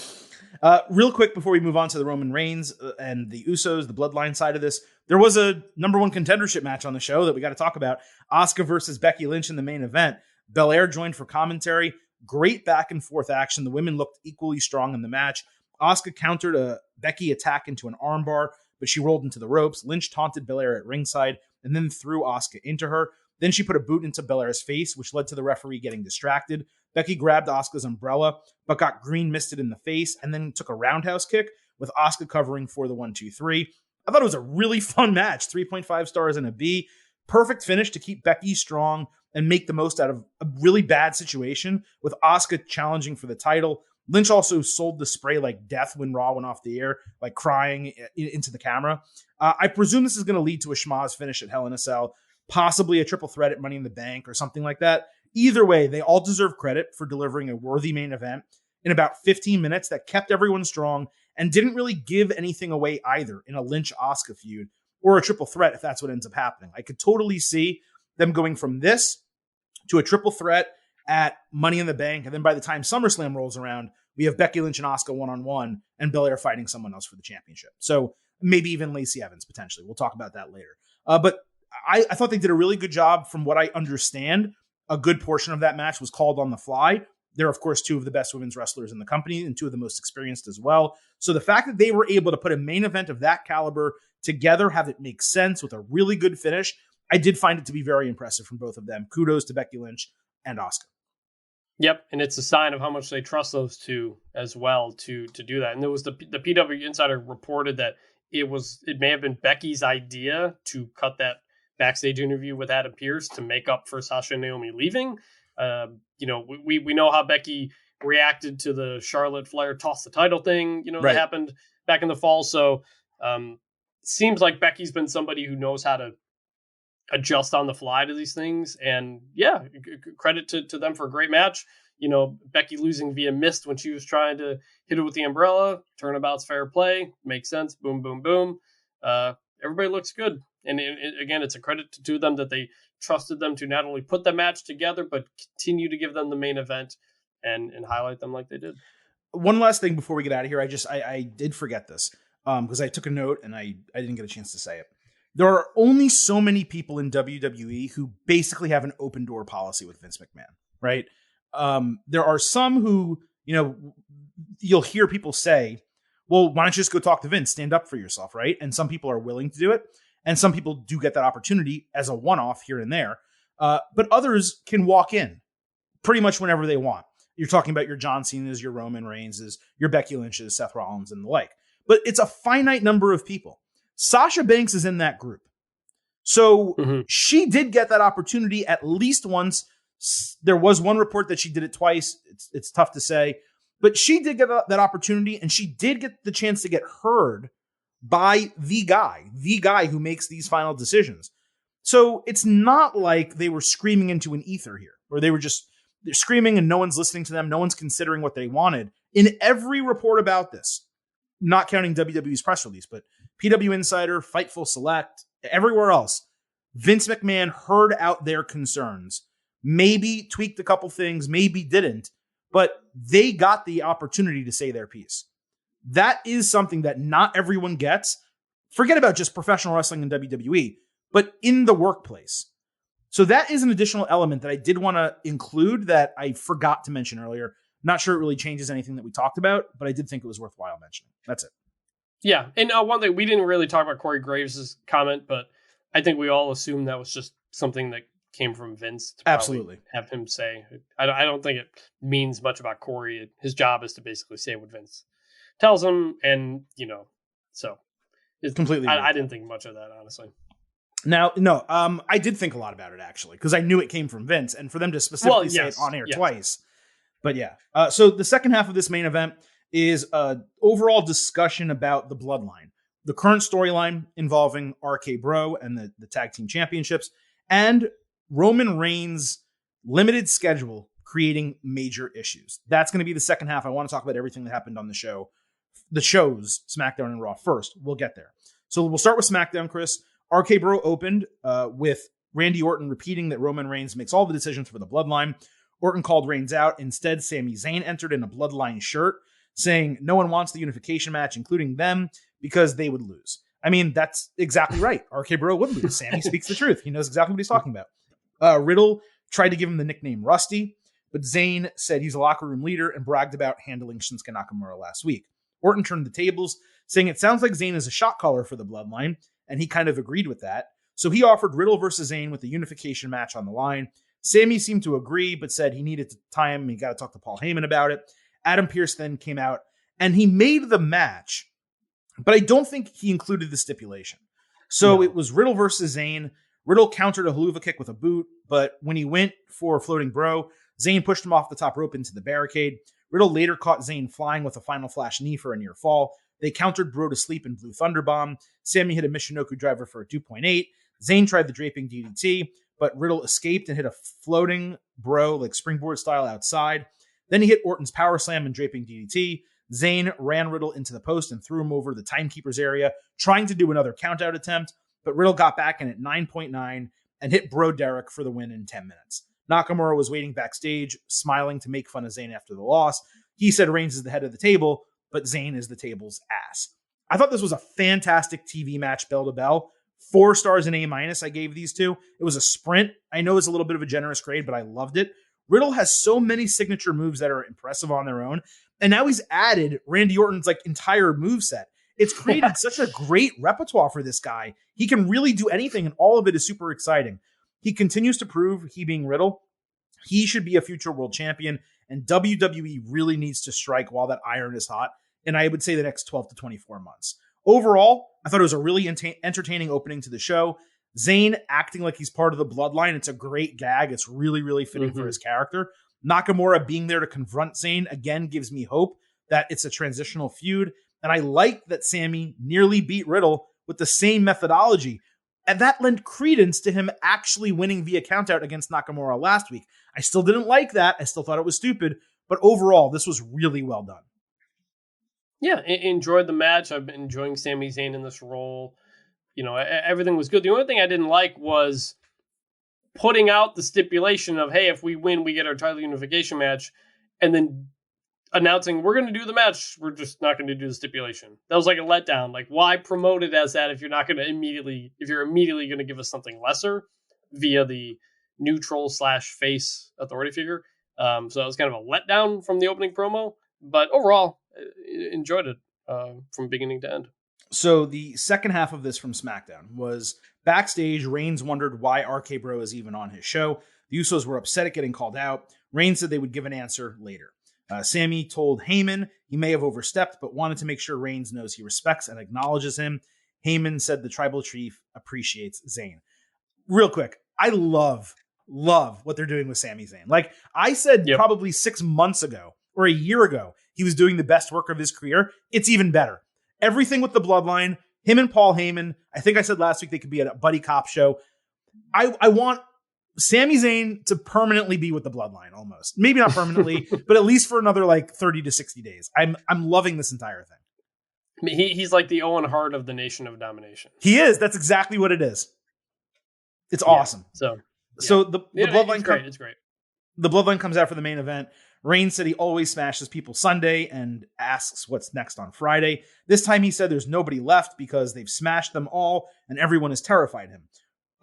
real quick before we move on to the Roman Reigns and the Usos, the Bloodline side of this, there was a number one contendership match on the show that we got to talk about. Asuka versus Becky Lynch in the main event. Belair joined for commentary. Great back and forth action. The women looked equally strong in the match. Asuka countered a Becky attack into an armbar, but she rolled into the ropes. Lynch taunted Belair at ringside and then threw Asuka into her. Then she put a boot into Belair's face, which led to the referee getting distracted. Becky grabbed Asuka's umbrella, but got green misted in the face, and then took a roundhouse kick with Asuka covering for the 1-2-3. I thought it was a really fun match. 3.5 stars and a B. Perfect finish to keep Becky strong and make the most out of a really bad situation with Asuka challenging for the title. Lynch also sold the spray like death when Raw went off the air, like crying into the camera. I presume this is going to lead to a schmaz finish at Hell in a Cell, possibly a triple threat at Money in the Bank or something like that. Either way, they all deserve credit for delivering a worthy main event in about 15 minutes that kept everyone strong and didn't really give anything away either in a Lynch-Asuka feud or a triple threat if that's what ends up happening. I could totally see them going from this to a triple threat at Money in the Bank, and then by the time SummerSlam rolls around, we have Becky Lynch and Asuka one-on-one and Belair fighting someone else for the championship. So maybe even Lacey Evans, potentially. We'll talk about that later. But I thought they did a really good job. From what I understand, a good portion of that match was called on the fly. They're, of course, two of the best women's wrestlers in the company and two of the most experienced as well. So the fact that they were able to put a main event of that caliber together, have it make sense with a really good finish, I did find it to be very impressive from both of them. Kudos to Becky Lynch and Asuka. Yep, and it's a sign of how much they trust those two as well to do that. And there was the PW Insider reported that it may have been Becky's idea to cut that backstage interview with Adam Pearce to make up for Sasha and Naomi leaving. We know how Becky reacted to the Charlotte Flair toss the title thing, that happened back in the fall. So seems like Becky's been somebody who knows how to adjust on the fly to these things. And yeah, credit to them for a great match. Becky losing via mist when she was trying to hit it with the umbrella. Turnabout's fair play. Makes sense. Boom, boom, boom. Everybody looks good. And again, it's a credit to them that they trusted them to not only put the match together, but continue to give them the main event and highlight them like they did. One last thing before we get out of here. I did forget this because I took a note and I didn't get a chance to say it. There are only so many people in WWE who basically have an open door policy with Vince McMahon, right? There are some who, you'll hear people say, well, why don't you just go talk to Vince, stand up for yourself, right? And some people are willing to do it. And some people do get that opportunity as a one-off here and there. But others can walk in pretty much whenever they want. You're talking about your John Cena's, your Roman Reigns's, your Becky Lynch's, Seth Rollins, and the like. But it's a finite number of people. Sasha Banks is in that group. So she did get that opportunity at least once. There was one report that she did it twice. It's tough to say. But she did get that opportunity, and she did get the chance to get heard by the guy who makes these final decisions. So it's not like they were screaming into an ether here, or they're screaming and no one's listening to them. No one's considering what they wanted. In every report about this, not counting WWE's press release, but PW Insider, Fightful Select, everywhere else, Vince McMahon heard out their concerns, maybe tweaked a couple things, maybe didn't, but they got the opportunity to say their piece. That is something that not everyone gets. Forget about just professional wrestling in WWE, but in the workplace. So that is an additional element that I did want to include that I forgot to mention earlier. Not sure it really changes anything that we talked about, but I did think it was worthwhile mentioning. That's it. Yeah. And one thing, we didn't really talk about Corey Graves' comment, but I think we all assumed that was just something that came from Vince to absolutely have him say. I don't think it means much about Corey. His job is to basically say what Vince tells him, and so it's completely. I didn't think much of that, honestly. Now, no, I did think a lot about it actually, because I knew it came from Vince, and for them to specifically say it on air twice. But yeah, so the second half of this main event is an overall discussion about the bloodline, the current storyline involving RK Bro and the tag team championships, and Roman Reigns' limited schedule creating major issues. That's going to be the second half. I want to talk about everything that happened on the shows, SmackDown and Raw first. We'll get there. So we'll start with SmackDown, Chris. RK Bro opened with Randy Orton repeating that Roman Reigns makes all the decisions for the bloodline. Orton called Reigns out. Instead, Sami Zayn entered in a bloodline shirt, saying no one wants the unification match, including them, because they would lose. I mean, that's exactly right. RK Bro would lose. Sami speaks the truth. He knows exactly what he's talking about. Riddle tried to give him the nickname Rusty, but Zayn said he's a locker room leader and bragged about handling Shinsuke Nakamura last week. Orton turned the tables, saying it sounds like Zayn is a shot caller for the bloodline, and he kind of agreed with that. So he offered Riddle versus Zayn with the unification match on the line. Sami seemed to agree, but said he needed time. He got to talk to Paul Heyman about it. Adam Pearce then came out, and he made the match, but I don't think he included the stipulation. So It was Riddle versus Zayn. Riddle countered a haluva kick with a boot, but when he went for Floating Bro, Zayn pushed him off the top rope into the barricade. Riddle later caught Zayn flying with a final flash knee for a near fall. They countered Bro to sleep and Blue Thunderbomb. Sami hit a Michinoku driver for a 2.8. Zayn tried the draping DDT, but Riddle escaped and hit a floating Bro, like springboard style, outside. Then he hit Orton's power slam and draping DDT. Zayn ran Riddle into the post and threw him over the timekeeper's area, trying to do another countout attempt, but Riddle got back in at 9.9 and hit Bro Derek for the win in 10 minutes. Nakamura was waiting backstage, smiling to make fun of Zayn after the loss. He said Reigns is the head of the table, but Zayn is the table's ass. I thought this was a fantastic TV match, bell to bell. 4 stars and A- I gave these two. It was a sprint. I know it's a little bit of a generous grade, but I loved it. Riddle has so many signature moves that are impressive on their own. And now he's added Randy Orton's like entire moveset. It's created such a great repertoire for this guy. He can really do anything, and all of it is super exciting. He continues to prove, he being Riddle, he should be a future world champion, and WWE really needs to strike while that iron is hot, and I would say the next 12 to 24 months. Overall, I thought it was a really entertaining opening to the show. Zayn acting like he's part of the bloodline. It's a great gag. It's really, really fitting for his character. Nakamura being there to confront Zayn, again, gives me hope that it's a transitional feud. And I like that Sammy nearly beat Riddle with the same methodology. And that lent credence to him actually winning via countout against Nakamura last week. I still didn't like that. I still thought it was stupid. But overall, this was really well done. Yeah, enjoyed the match. I've been enjoying Sami Zayn in this role. You know, everything was good. The only thing I didn't like was putting out the stipulation of, hey, if we win, we get our title unification match, and then announcing we're going to do the match. We're just not going to do the stipulation. That was like a letdown. Like, why promote it as that if you're not going to immediately going to give us something lesser via the neutral / face authority figure? So that was kind of a letdown from the opening promo, but overall, enjoyed it from beginning to end. So the second half of this from SmackDown was backstage. Reigns wondered why RK Bro is even on his show. The Usos were upset at getting called out. Reigns said they would give an answer later. Sammy told Heyman he may have overstepped, but wanted to make sure Reigns knows he respects and acknowledges him. Heyman said the tribal chief appreciates Zayn. Real quick, I love what they're doing with Sami Zayn. Like I said, probably 6 months ago or a year ago, he was doing the best work of his career. It's even better. Everything with the bloodline, him and Paul Heyman. I think I said last week they could be at a buddy cop show. I want Sami Zayn to permanently be with the bloodline almost. Maybe not permanently, but at least for another like 30 to 60 days. I'm loving this entire thing. I mean, he's like the Owen Hart of the Nation of Domination. He is. That's exactly what it is. It's awesome. So the bloodline it's great. The bloodline comes out for the main event. Reigns said he always smashes people Sunday and asks what's next on Friday. This time he said there's nobody left because they've smashed them all and everyone is terrified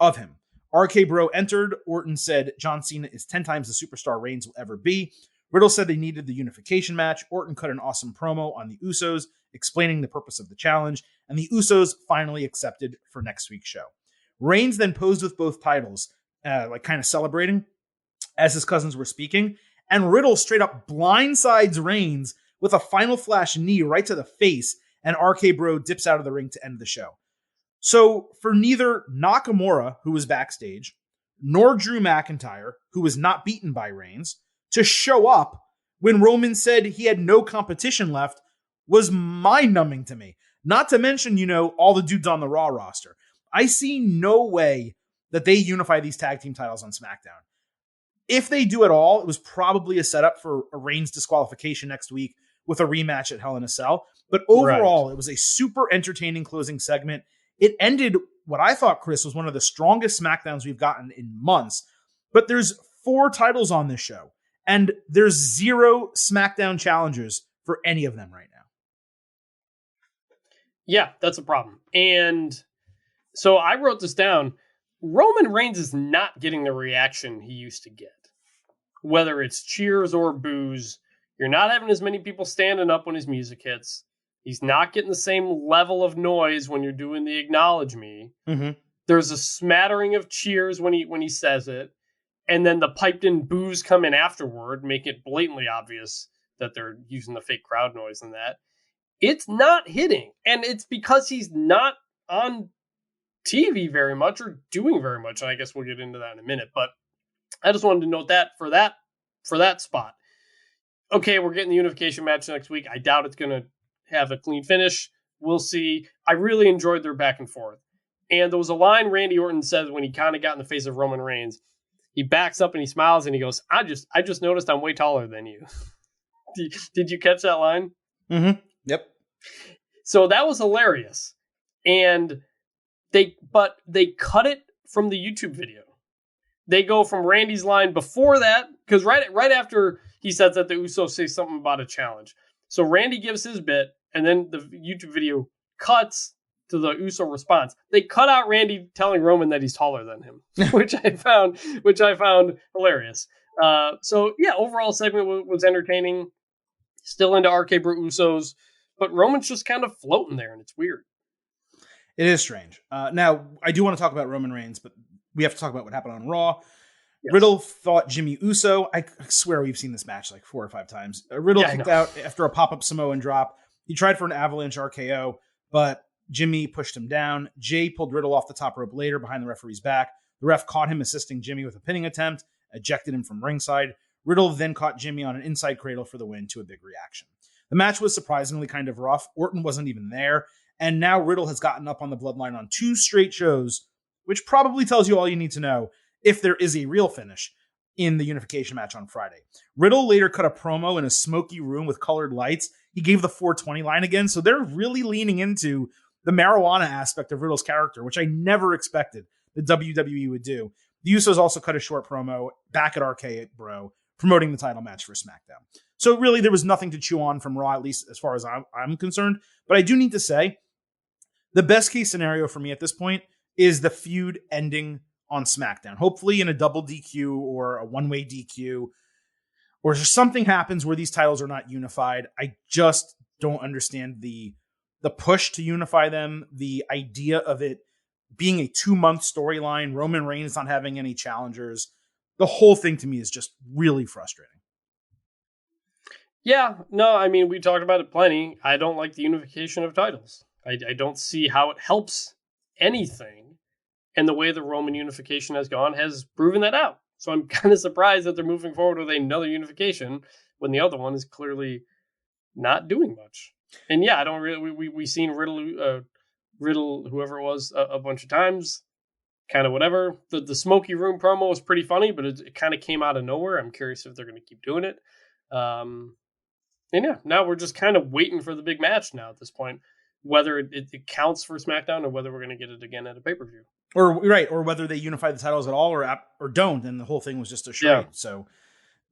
of him. RK Bro entered. Orton said John Cena is 10 times the superstar Reigns will ever be. Riddle said they needed the unification match. Orton cut an awesome promo on the Usos, explaining the purpose of the challenge, and the Usos finally accepted for next week's show. Reigns then posed with both titles, like kind of celebrating as his cousins were speaking. And Riddle straight up blindsides Reigns with a final flash knee right to the face, and RK Bro dips out of the ring to end the show. So for neither Nakamura, who was backstage, nor Drew McIntyre, who was not beaten by Reigns, to show up when Roman said he had no competition left was mind-numbing to me. Not to mention, all the dudes on the Raw roster. I see no way that they unify these tag team titles on SmackDown. If they do at all, it was probably a setup for a Reigns disqualification next week with a rematch at Hell in a Cell. But overall, It was a super entertaining closing segment. It ended what I thought, Chris, was one of the strongest SmackDowns we've gotten in months. But there's 4 titles on this show, and there's 0 SmackDown challengers for any of them right now. Yeah, that's a problem. And so I wrote this down. Roman Reigns is not getting the reaction he used to get. Whether it's cheers or boos, you're not having as many people standing up when his music hits. He's not getting the same level of noise when you're doing the acknowledge me. Mm-hmm. There's a smattering of cheers when he says it. And then the piped in boos come in afterward, make it blatantly obvious that they're using the fake crowd noise and that. It's not hitting. And it's because he's not on TV very much or doing very much. And I guess we'll get into that in a minute. But I just wanted to note that for that spot. Okay, we're getting the unification match next week. I doubt it's going to have a clean finish. We'll see. I really enjoyed their back and forth. And there was a line Randy Orton says when he kind of got in the face of Roman Reigns. He backs up and he smiles and he goes, I just noticed I'm way taller than you. Did you catch that line? Mm-hmm. Yep. So that was hilarious. And they cut it from the YouTube video. They go from Randy's line before that, because right after he says that, the Usos say something about a challenge. So Randy gives his bit, and then the YouTube video cuts to the Uso response. They cut out Randy telling Roman that he's taller than him, which I found hilarious. So yeah, overall segment was entertaining. Still into RK Bro Usos. but Roman's just kind of floating there, and it's weird. It is strange. Now, I do want to talk about Roman Reigns, but we have to talk about what happened on Raw. Yes. Riddle fought Jimmy Uso. I swear we've seen this match like 4 or 5 times. Riddle kicked out after a pop-up Samoan drop. He tried for an avalanche RKO, but Jimmy pushed him down. Jay pulled Riddle off the top rope later behind the referee's back. The ref caught him assisting Jimmy with a pinning attempt, ejected him from ringside. Riddle then caught Jimmy on an inside cradle for the win to a big reaction. The match was surprisingly kind of rough. Orton wasn't even there. And now Riddle has gotten up on the bloodline on 2 straight shows, which probably tells you all you need to know if there is a real finish in the unification match on Friday. Riddle later cut a promo in a smoky room with colored lights. He gave the 420 line again, so they're really leaning into the marijuana aspect of Riddle's character, which I never expected the WWE would do. The Usos also cut a short promo back at RK Bro, promoting the title match for SmackDown. So really, there was nothing to chew on from Raw, at least as far as I'm concerned. But I do need to say, the best case scenario for me at this point is the feud ending on SmackDown. Hopefully in a double DQ or a one-way DQ, or something happens where these titles are not unified. I just don't understand the push to unify them, the idea of it being a 2-month storyline, Roman Reigns not having any challengers. The whole thing to me is just really frustrating. Yeah, no, I mean, we talked about it plenty. I don't like the unification of titles. I don't see how it helps anything. And the way the Roman unification has gone has proven that out. So I'm kind of surprised that they're moving forward with another unification when the other one is clearly not doing much. And yeah, I don't really, we seen Riddle, whoever it was, a bunch of times, kind of whatever. The smoky room promo was pretty funny, but it kind of came out of nowhere. I'm curious if they're going to keep doing it. And yeah, now we're just kind of waiting for the big match now at this point, whether it counts for SmackDown or whether we're going to get it again at a pay-per-view. Or whether they unify the titles at all or don't, and the whole thing was just a charade. Yeah. So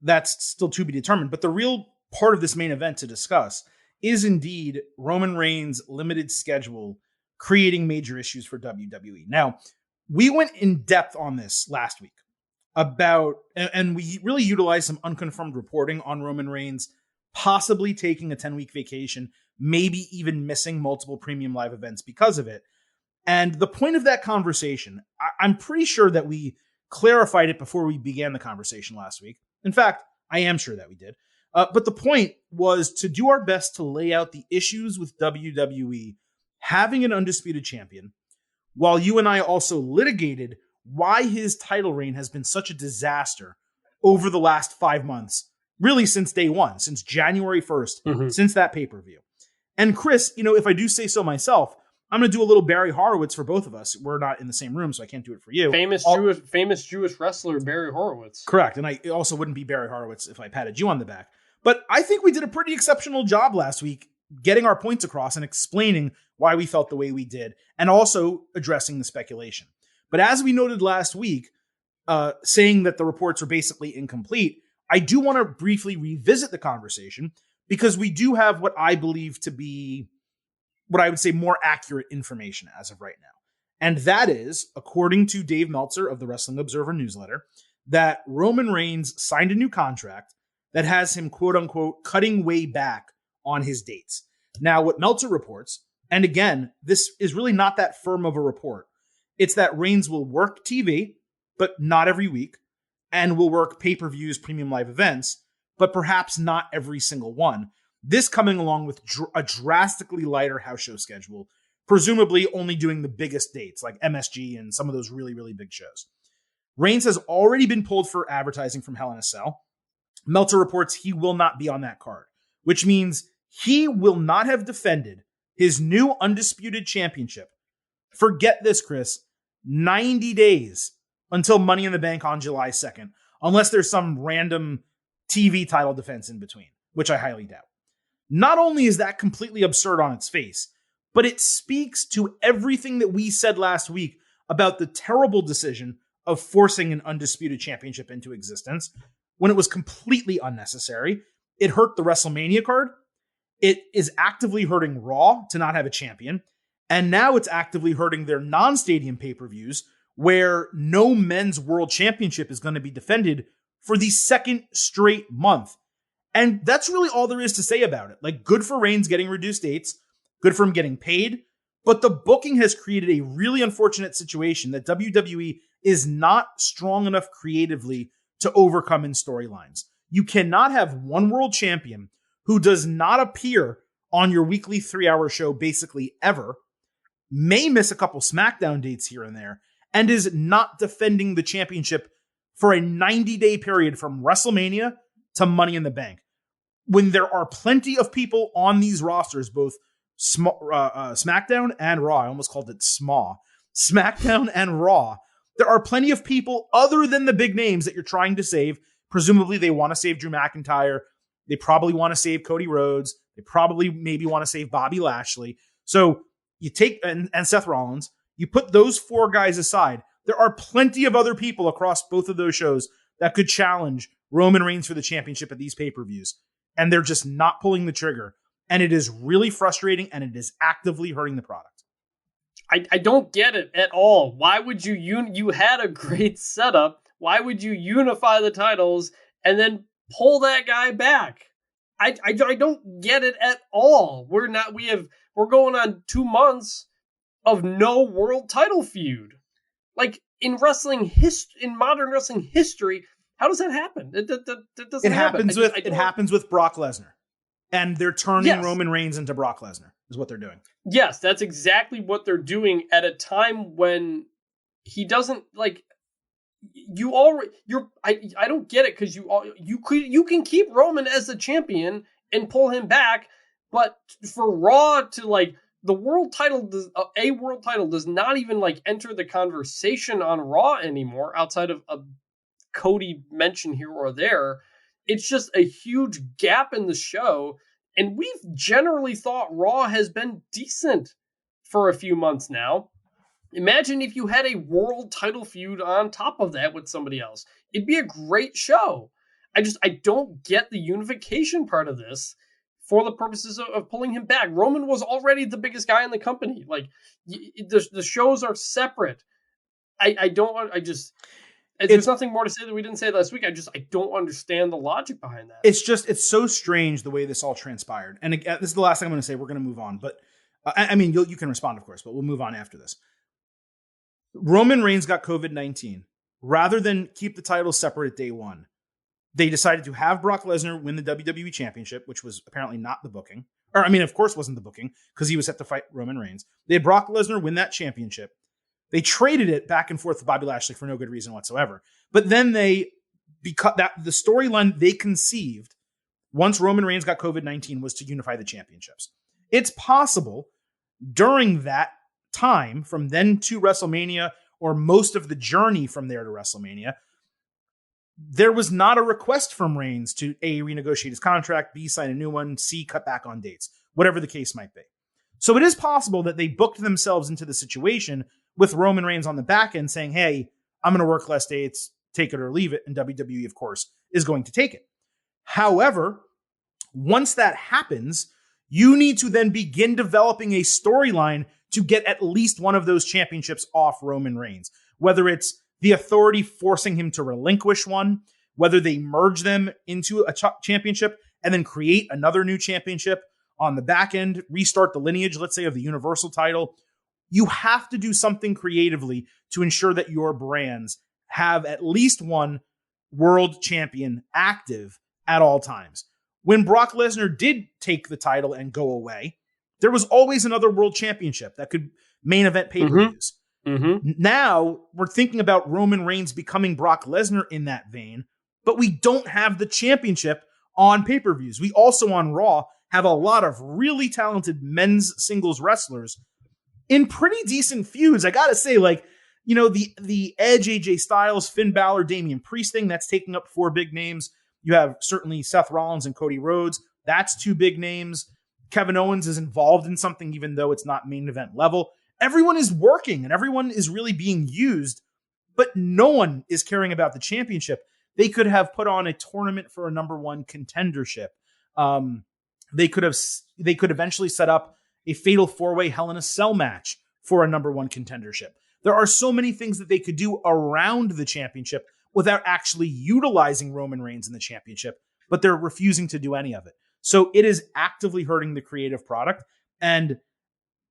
that's still to be determined. But the real part of this main event to discuss is indeed Roman Reigns' limited schedule creating major issues for WWE. Now, we went in depth on this last week and we really utilized some unconfirmed reporting on Roman Reigns possibly taking a 10-week vacation, maybe even missing multiple premium live events because of it. And the point of that conversation, I'm pretty sure that we clarified it before we began the conversation last week. In fact, I am sure that we did. But the point was to do our best to lay out the issues with WWE having an undisputed champion, while you and I also litigated why his title reign has been such a disaster over the last 5 months, really since day one, since January 1st, since that pay-per-view. And Chris, if I do say so myself, I'm going to do a little Barry Horowitz for both of us. We're not in the same room, so I can't do it for you. Famous Jewish wrestler Barry Horowitz. Correct. And I also wouldn't be Barry Horowitz if I patted you on the back. But I think we did a pretty exceptional job last week getting our points across and explaining why we felt the way we did, and also addressing the speculation. But as we noted last week, saying that the reports are basically incomplete, I do want to briefly revisit the conversation because we do have what I believe to be what I would say more accurate information as of right now. And that is, according to Dave Meltzer of the Wrestling Observer newsletter, that Roman Reigns signed a new contract that has him, quote unquote, cutting way back on his dates. Now, what Meltzer reports, and again, this is really not that firm of a report, it's that Reigns will work TV, but not every week, and will work pay-per-views, premium live events, but perhaps not every single one. This coming along with a drastically lighter house show schedule, presumably only doing the biggest dates like MSG and some of those really, really big shows. Reigns has already been pulled for advertising from Hell in a Cell. Meltzer reports he will not be on that card, which means he will not have defended his new undisputed championship. Forget this, Chris, 90 days until Money in the Bank on July 2nd, unless there's some random TV title defense in between, which I highly doubt. Not only is that completely absurd on its face, but it speaks to everything that we said last week about the terrible decision of forcing an undisputed championship into existence when it was completely unnecessary. It hurt the WrestleMania card. It is actively hurting Raw to not have a champion. And now it's actively hurting their non-stadium pay-per-views where no men's world championship is going to be defended for the second straight month. And that's really all there is to say about it. Like, good for Reigns getting reduced dates, good for him getting paid, but the booking has created a really unfortunate situation that WWE is not strong enough creatively to overcome in storylines. You cannot have one world champion who does not appear on your weekly 3-hour show basically ever, may miss a couple SmackDown dates here and there, and is not defending the championship for a 90-day period from WrestleMania to Money in the Bank. When there are plenty of people on these rosters, both SmackDown and Raw, I almost called it SMAW, SmackDown and Raw, there are plenty of people other than the big names that you're trying to save. Presumably they want to save Drew McIntyre. They probably want to save Cody Rhodes. They probably maybe want to save Bobby Lashley. So you take, and Seth Rollins, you put those 4 guys aside. There are plenty of other people across both of those shows that could challenge Roman Reigns for the championship at these pay-per-views. And they're just not pulling the trigger. And it is really frustrating, and it is actively hurting the product. I don't get it at all. Why would you had a great setup. Why would you unify the titles and then pull that guy back? I don't get it at all. We're going on 2 months of no world title feud. Like, in modern wrestling history, how does that happen? It doesn't happen. It happens with Brock Lesnar. And they're turning Roman Reigns into Brock Lesnar, is what they're doing. Yes, that's exactly what they're doing at a time when he doesn't, like, I don't get it, because you can keep Roman as the champion and pull him back, but for Raw to, like, a world title does not even, like, enter the conversation on Raw anymore outside of a Cody mention here or there. It's just a huge gap in the show, and we've generally thought Raw has been decent for a few months now. Imagine if you had a world title feud on top of that with somebody else. It'd be a great show. I don't get the unification part of this for the purposes of pulling him back. Roman was already the biggest guy in the company. Like, the shows are separate. There's nothing more to say that we didn't say last week. I don't understand the logic behind that. It's so strange the way this all transpired. And again, this is the last thing I'm going to say. We're going to move on. But I mean, you can respond, of course, but we'll move on after this. Roman Reigns got COVID-19. Rather than keep the titles separate at day one, they decided to have Brock Lesnar win the WWE Championship, which was apparently not the booking. Or, I mean, of course wasn't the booking, because he was set to fight Roman Reigns. They had Brock Lesnar win that championship. They traded it back and forth with Bobby Lashley for no good reason whatsoever. But then the storyline they conceived once Roman Reigns got COVID-19 was to unify the championships. It's possible during that time, from then to WrestleMania, or most of the journey from there to WrestleMania, there was not a request from Reigns to A, renegotiate his contract, B, sign a new one, C, cut back on dates, whatever the case might be. So it is possible that they booked themselves into the situation with Roman Reigns on the back end saying, hey, I'm going to work less dates, take it or leave it. And WWE, of course, is going to take it. However, once that happens, you need to then begin developing a storyline to get at least one of those championships off Roman Reigns. Whether it's the Authority forcing him to relinquish one, whether they merge them into a championship and then create another new championship on the back end, restart the lineage, let's say, of the Universal title. You have to do something creatively to ensure that your brands have at least one world champion active at all times. When Brock Lesnar did take the title and go away, there was always another world championship that could main event pay-per-views. Mm-hmm. Now we're thinking about Roman Reigns becoming Brock Lesnar in that vein, but we don't have the championship on pay-per-views. We also on Raw have a lot of really talented men's singles wrestlers in pretty decent feuds. I gotta say, like, you know, the Edge, AJ Styles, Finn Balor, Damian Priest thing, that's taking up 4 big names. You have certainly Seth Rollins and Cody Rhodes. That's 2 big names. Kevin Owens is involved in something, even though it's not main event level. Everyone is working and everyone is really being used, but no one is caring about the championship. They could have put on a tournament for a number 1 contendership. They could eventually set up a fatal 4-way Hell in a Cell match for a number 1 contendership. There are so many things that they could do around the championship without actually utilizing Roman Reigns in the championship. but they're refusing to do any of it. So it is actively hurting the creative product. And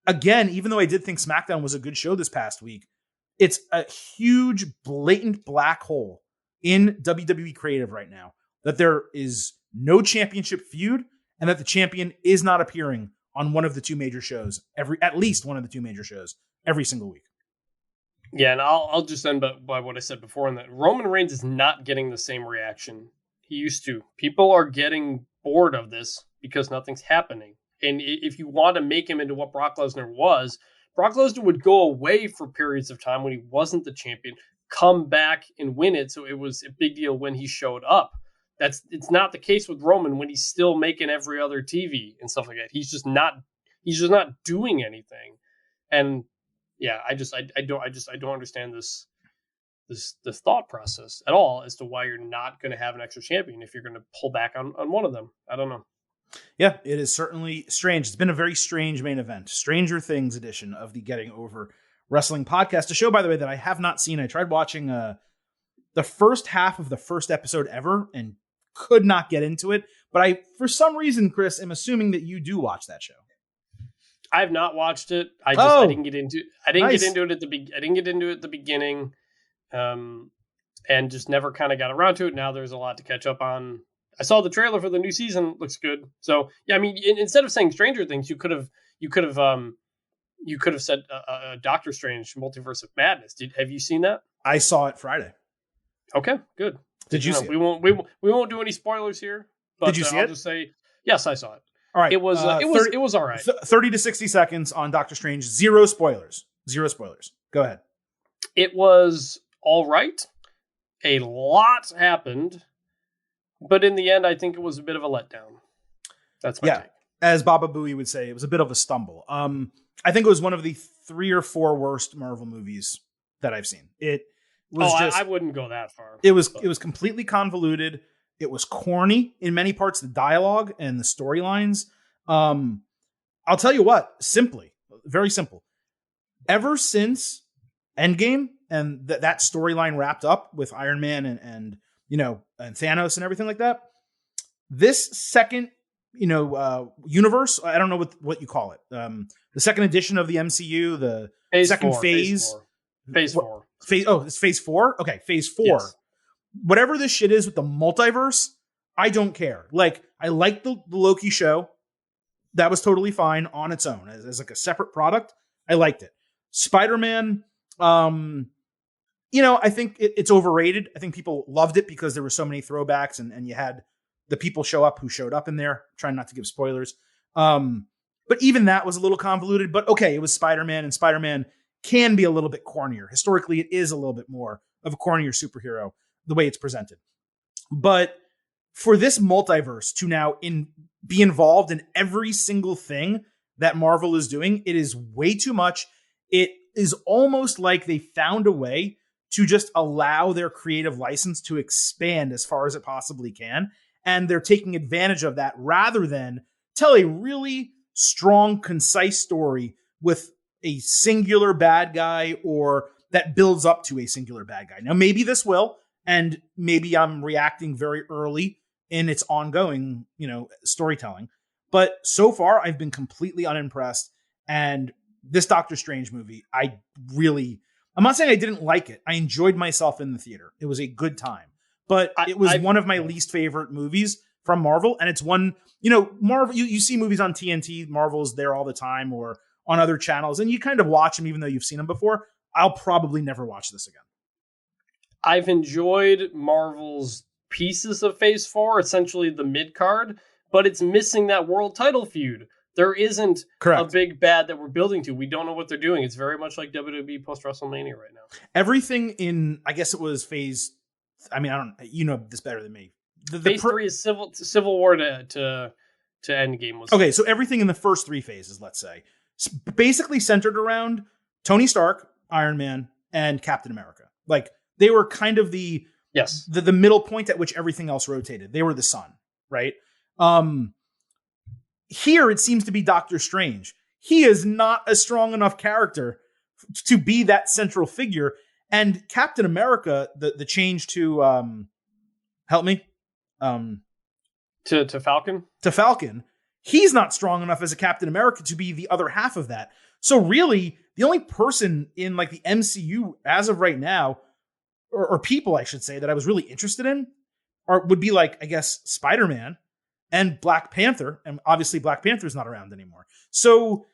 again, even though I did think SmackDown was a good show this past week, it's a huge, blatant black hole in WWE creative right now, that there is no championship feud and that the champion is not appearing on one of the two major shows at least one of the two major shows every single week. Yeah, and I'll just end by what I said before, in that Roman Reigns is not getting the same reaction he used to. People are getting bored of this because nothing's happening. And if you want to make him into what Brock Lesnar was, Brock Lesnar would go away for periods of time when he wasn't the champion, come back and win it. So it was a big deal when he showed up. It's not the case with Roman when he's still making every other TV and stuff like that. He's just not doing anything. And yeah, I don't understand this thought process at all as to why you're not going to have an extra champion if you're going to pull back on one of them. I don't know. Yeah, it is certainly strange. It's been a very strange main event. Stranger Things edition of the Getting Over Wrestling podcast. A show, by the way, that I have not seen. I tried watching the first half of the first episode ever and could not get into it. But for some reason, Chris, I'm assuming that you do watch that show. I have not watched it. I didn't get into it at the beginning, and just never kind of got around to it. Now there's a lot to catch up on. I saw the trailer for the new season. Looks good. So yeah, I mean, instead of saying Stranger Things, you could have said Doctor Strange: Multiverse of Madness. Have you seen that? I saw it Friday. Okay, good. Did you see it? We won't do any spoilers here. But, did you see it? I'll just say yes, I saw it. All right. It was all right. 30 to 60 seconds on Doctor Strange. Zero spoilers. Go ahead. It was all right. A lot happened, but in the end, I think it was a bit of a letdown. That's my take. As Baba Booey would say, it was a bit of a stumble. I think it was one of the 3 or 4 worst Marvel movies that I've seen. It was I wouldn't go that far. It was completely convoluted. It was corny in many parts, the dialogue and the storylines. I'll tell you what, very simple. Ever since Endgame and that storyline wrapped up with Iron Man and Thanos and everything like that, this second, universe, I don't know what you call it. The second edition of the MCU, the second phase. Phase 4. It's phase 4? Okay, phase 4. Yes. Whatever this shit is with the multiverse, I don't care. Like, I like the Loki show. That was totally fine on its own as like a separate product. I liked it. Spider-Man, I think it's overrated. I think people loved it because there were so many throwbacks and you had the people show up who showed up in there. Trying not to give spoilers. But even that was a little convoluted. But okay, it was Spider-Man, and Spider-Man can be a little bit cornier. Historically, it is a little bit more of a cornier superhero, the way it's presented. But for this multiverse to now be involved in every single thing that Marvel is doing, it is way too much. It is almost like they found a way to just allow their creative license to expand as far as it possibly can. And they're taking advantage of that rather than tell a really strong, concise story with a singular bad guy or that builds up to a singular bad guy. Now, maybe this will, and maybe I'm reacting very early in its ongoing, storytelling. But so far, I've been completely unimpressed. And this Doctor Strange movie, I'm not saying I didn't like it. I enjoyed myself in the theater. It was a good time. But it was one of my least favorite movies from Marvel. And it's one, Marvel, you see movies on TNT, Marvel's there all the time, or on other channels, and you kind of watch them even though you've seen them before. I'll probably never watch this again. I've enjoyed Marvel's pieces of Phase 4, essentially the mid-card, but it's missing that world title feud. There isn't a big bad that we're building to. We don't know what they're doing. It's very much like WWE post-WrestleMania right now. Everything in, I guess it was phase, I don't, you know this better than me. Phase 3 is Civil War to Endgame. Okay, so everything in the first 3 phases, let's say, basically centered around Tony Stark, Iron Man, and Captain America. Like, they were kind of the middle point at which everything else rotated. They were the sun, right? Here it seems to be Doctor Strange. He is not a strong enough character to be that central figure. And Captain America, the change to help me. to Falcon. To Falcon. He's not strong enough as a Captain America to be the other half of that. So really, the only person in like the MCU as of right now, or people I should say, that I was really interested in would be like, I guess, Spider-Man and Black Panther. And obviously Black Panther's not around anymore. So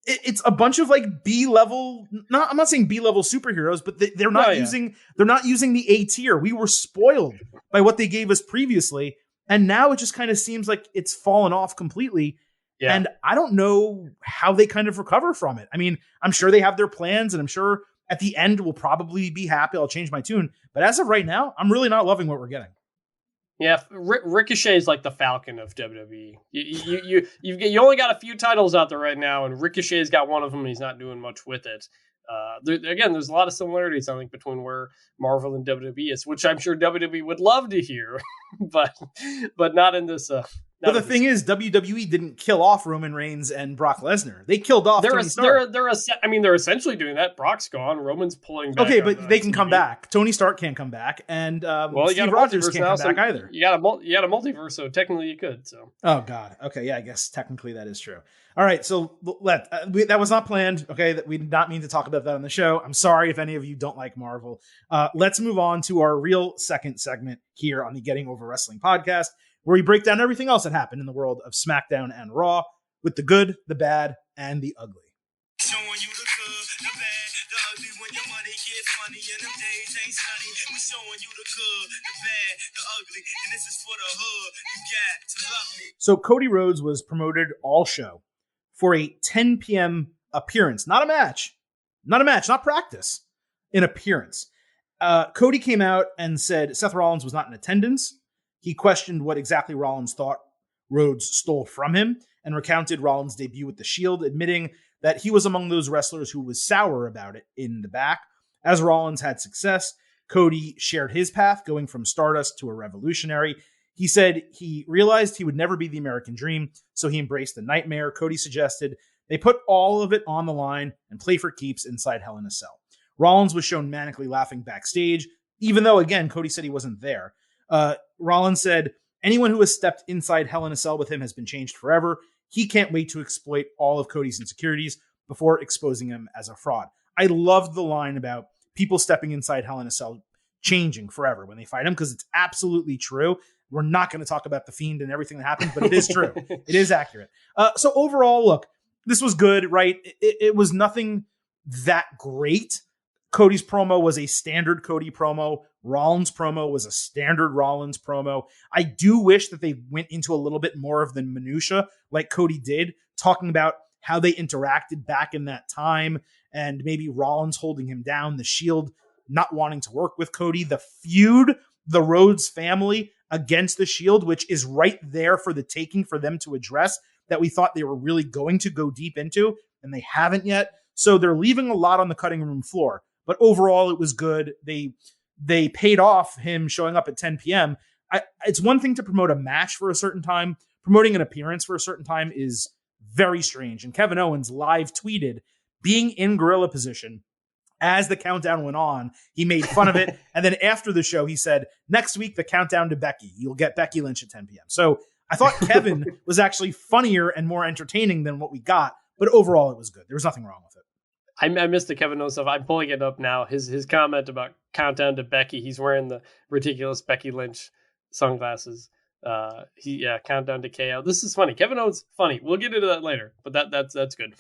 it's a bunch of like B-level, I'm not saying B-level superheroes, but they're not using the A tier. We were spoiled by what they gave us previously. And now it just kind of seems like it's fallen off completely. Yeah. And I don't know how they kind of recover from it. I mean, I'm sure they have their plans, and I'm sure at the end we'll probably be happy. I'll change my tune. But as of right now, I'm really not loving what we're getting. Yeah, Ricochet is like the Falcon of WWE. You only got a few titles out there right now, and Ricochet's got one of them, and he's not doing much with it. There's a lot of similarities, I think, between where Marvel and WWE is, which I'm sure WWE would love to hear, but not in this. But the thing is, WWE didn't kill off Roman Reigns and Brock Lesnar. They killed off Tony Stark. They're essentially doing that. Brock's gone. Roman's pulling back. Okay, but they can come back. Tony Stark can't come back, and Steve Rogers can't come back either. You got a multiverse, so technically you could. So. Oh God. Okay, yeah, I guess technically that is true. All right, so that was not planned. Okay, that we did not mean to talk about that on the show. I'm sorry if any of you don't like Marvel. Let's move on to our real second segment here on the Getting Over Wrestling podcast, where we break down everything else that happened in the world of SmackDown and Raw, with the good, the bad, and the ugly. Showing you the good, the bad, the ugly. When your money gets money and them days ain't sunny. We showing you the good, the bad, the ugly. And this is for the hood. You got to love me. So Cody Rhodes was promoted all show for a 10 p.m. appearance. Not a match, not practice, an appearance. Cody came out and said Seth Rollins was not in attendance. He questioned what exactly Rollins thought Rhodes stole from him and recounted Rollins' debut with the Shield, admitting that he was among those wrestlers who was sour about it in the back. As Rollins had success, Cody shared his path, going from Stardust to a Revolutionary. He said he realized he would never be the American Dream, so he embraced the nightmare. Cody suggested they put all of it on the line and play for keeps inside Hell in a Cell. Rollins was shown manically laughing backstage, even though, again, Cody said he wasn't there. Rollins said, anyone who has stepped inside Hell in a Cell with him has been changed forever. He can't wait to exploit all of Cody's insecurities before exposing him as a fraud. I loved the line about people stepping inside Hell in a Cell changing forever when they fight him, because it's absolutely true. We're not going to talk about the Fiend and everything that happened, but it is true. It is accurate. So overall, look, this was good, right? It was nothing that great. Cody's promo was a standard Cody promo. Rollins' promo was a standard Rollins promo. I do wish that they went into a little bit more of the minutia like Cody did, talking about how they interacted back in that time, and maybe Rollins holding him down, the Shield not wanting to work with Cody, the feud, the Rhodes family against the Shield, which is right there for the taking for them to address, that we thought they were really going to go deep into, and they haven't yet. So they're leaving a lot on the cutting room floor. But overall, it was good. They paid off him showing up at 10 p.m. It's one thing to promote a match for a certain time. Promoting an appearance for a certain time is very strange. And Kevin Owens live tweeted being in gorilla position as the countdown went on. He made fun of it. And then after the show, he said, next week, the countdown to Becky. You'll get Becky Lynch at 10 p.m. So I thought Kevin was actually funnier and more entertaining than what we got. But overall, it was good. There was nothing wrong with it. I missed the Kevin Owens stuff. I'm pulling it up now. His comment about countdown to Becky. He's wearing the ridiculous Becky Lynch sunglasses. Countdown to KO. This is funny. Kevin Owens, funny. We'll get into that later, but that's good.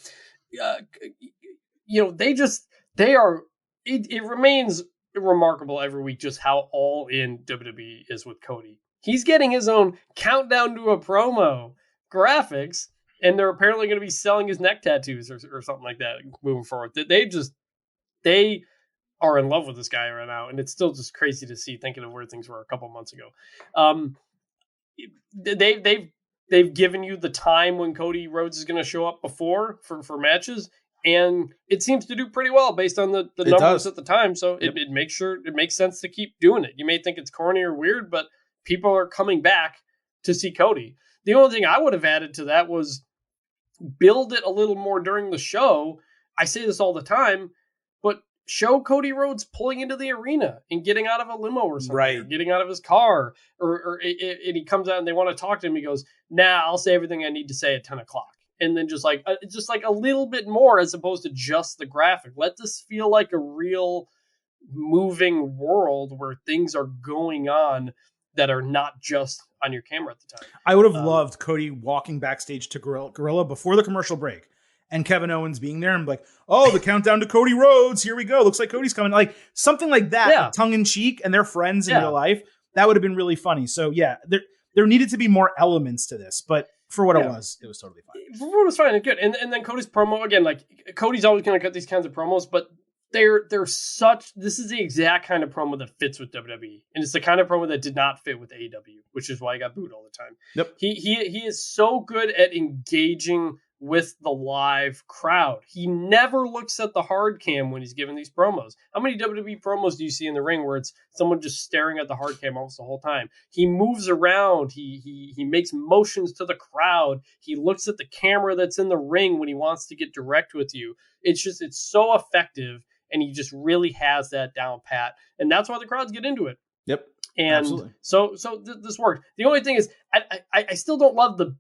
It remains remarkable every week just how all in WWE is with Cody. He's getting his own countdown to a promo graphics. And they're apparently going to be selling his neck tattoos or something like that moving forward. They are in love with this guy right now. And it's still just crazy to see, thinking of where things were a couple months ago. They've given you the time when Cody Rhodes is going to show up before for matches. And it seems to do pretty well based on the numbers at the time. So it makes sense to keep doing it. You may think it's corny or weird, but people are coming back to see Cody. The only thing I would have added to that was build it a little more during the show. I say this all the time, but show Cody Rhodes pulling into the arena and getting out of a limo or something, Right. or getting out of his car, and he comes out and they want to talk to him. He goes, "Nah, I'll say everything I need to say at 10 o'clock." And then just like a little bit more as opposed to just the graphic. Let this feel like a real moving world where things are going on that are not just on your camera at the time. I would have loved Cody walking backstage to Gorilla before the commercial break and Kevin Owens being there and like, oh, the countdown to Cody Rhodes. Here we go. Looks like Cody's coming. Like something like that, Yeah. like, tongue in cheek, and they're friends in real life. That would have been really funny. So yeah, there needed to be more elements to this, but for what it was totally fine. For what it was fine and good. And then Cody's promo again, like Cody's always going to cut these kinds of promos, but this is the exact kind of promo that fits with WWE. And it's the kind of promo that did not fit with AEW, which is why he got booed all the time. Yep. He is so good at engaging with the live crowd. He never looks at the hard cam when he's giving these promos. How many WWE promos do you see in the ring where it's someone just staring at the hard cam almost the whole time? He moves around. He makes motions to the crowd. He looks at the camera that's in the ring when he wants to get direct with you. It's so effective, and he just really has that down pat. And that's why the crowds get into it. Yep. And absolutely. so this worked. The only thing is, I still don't love the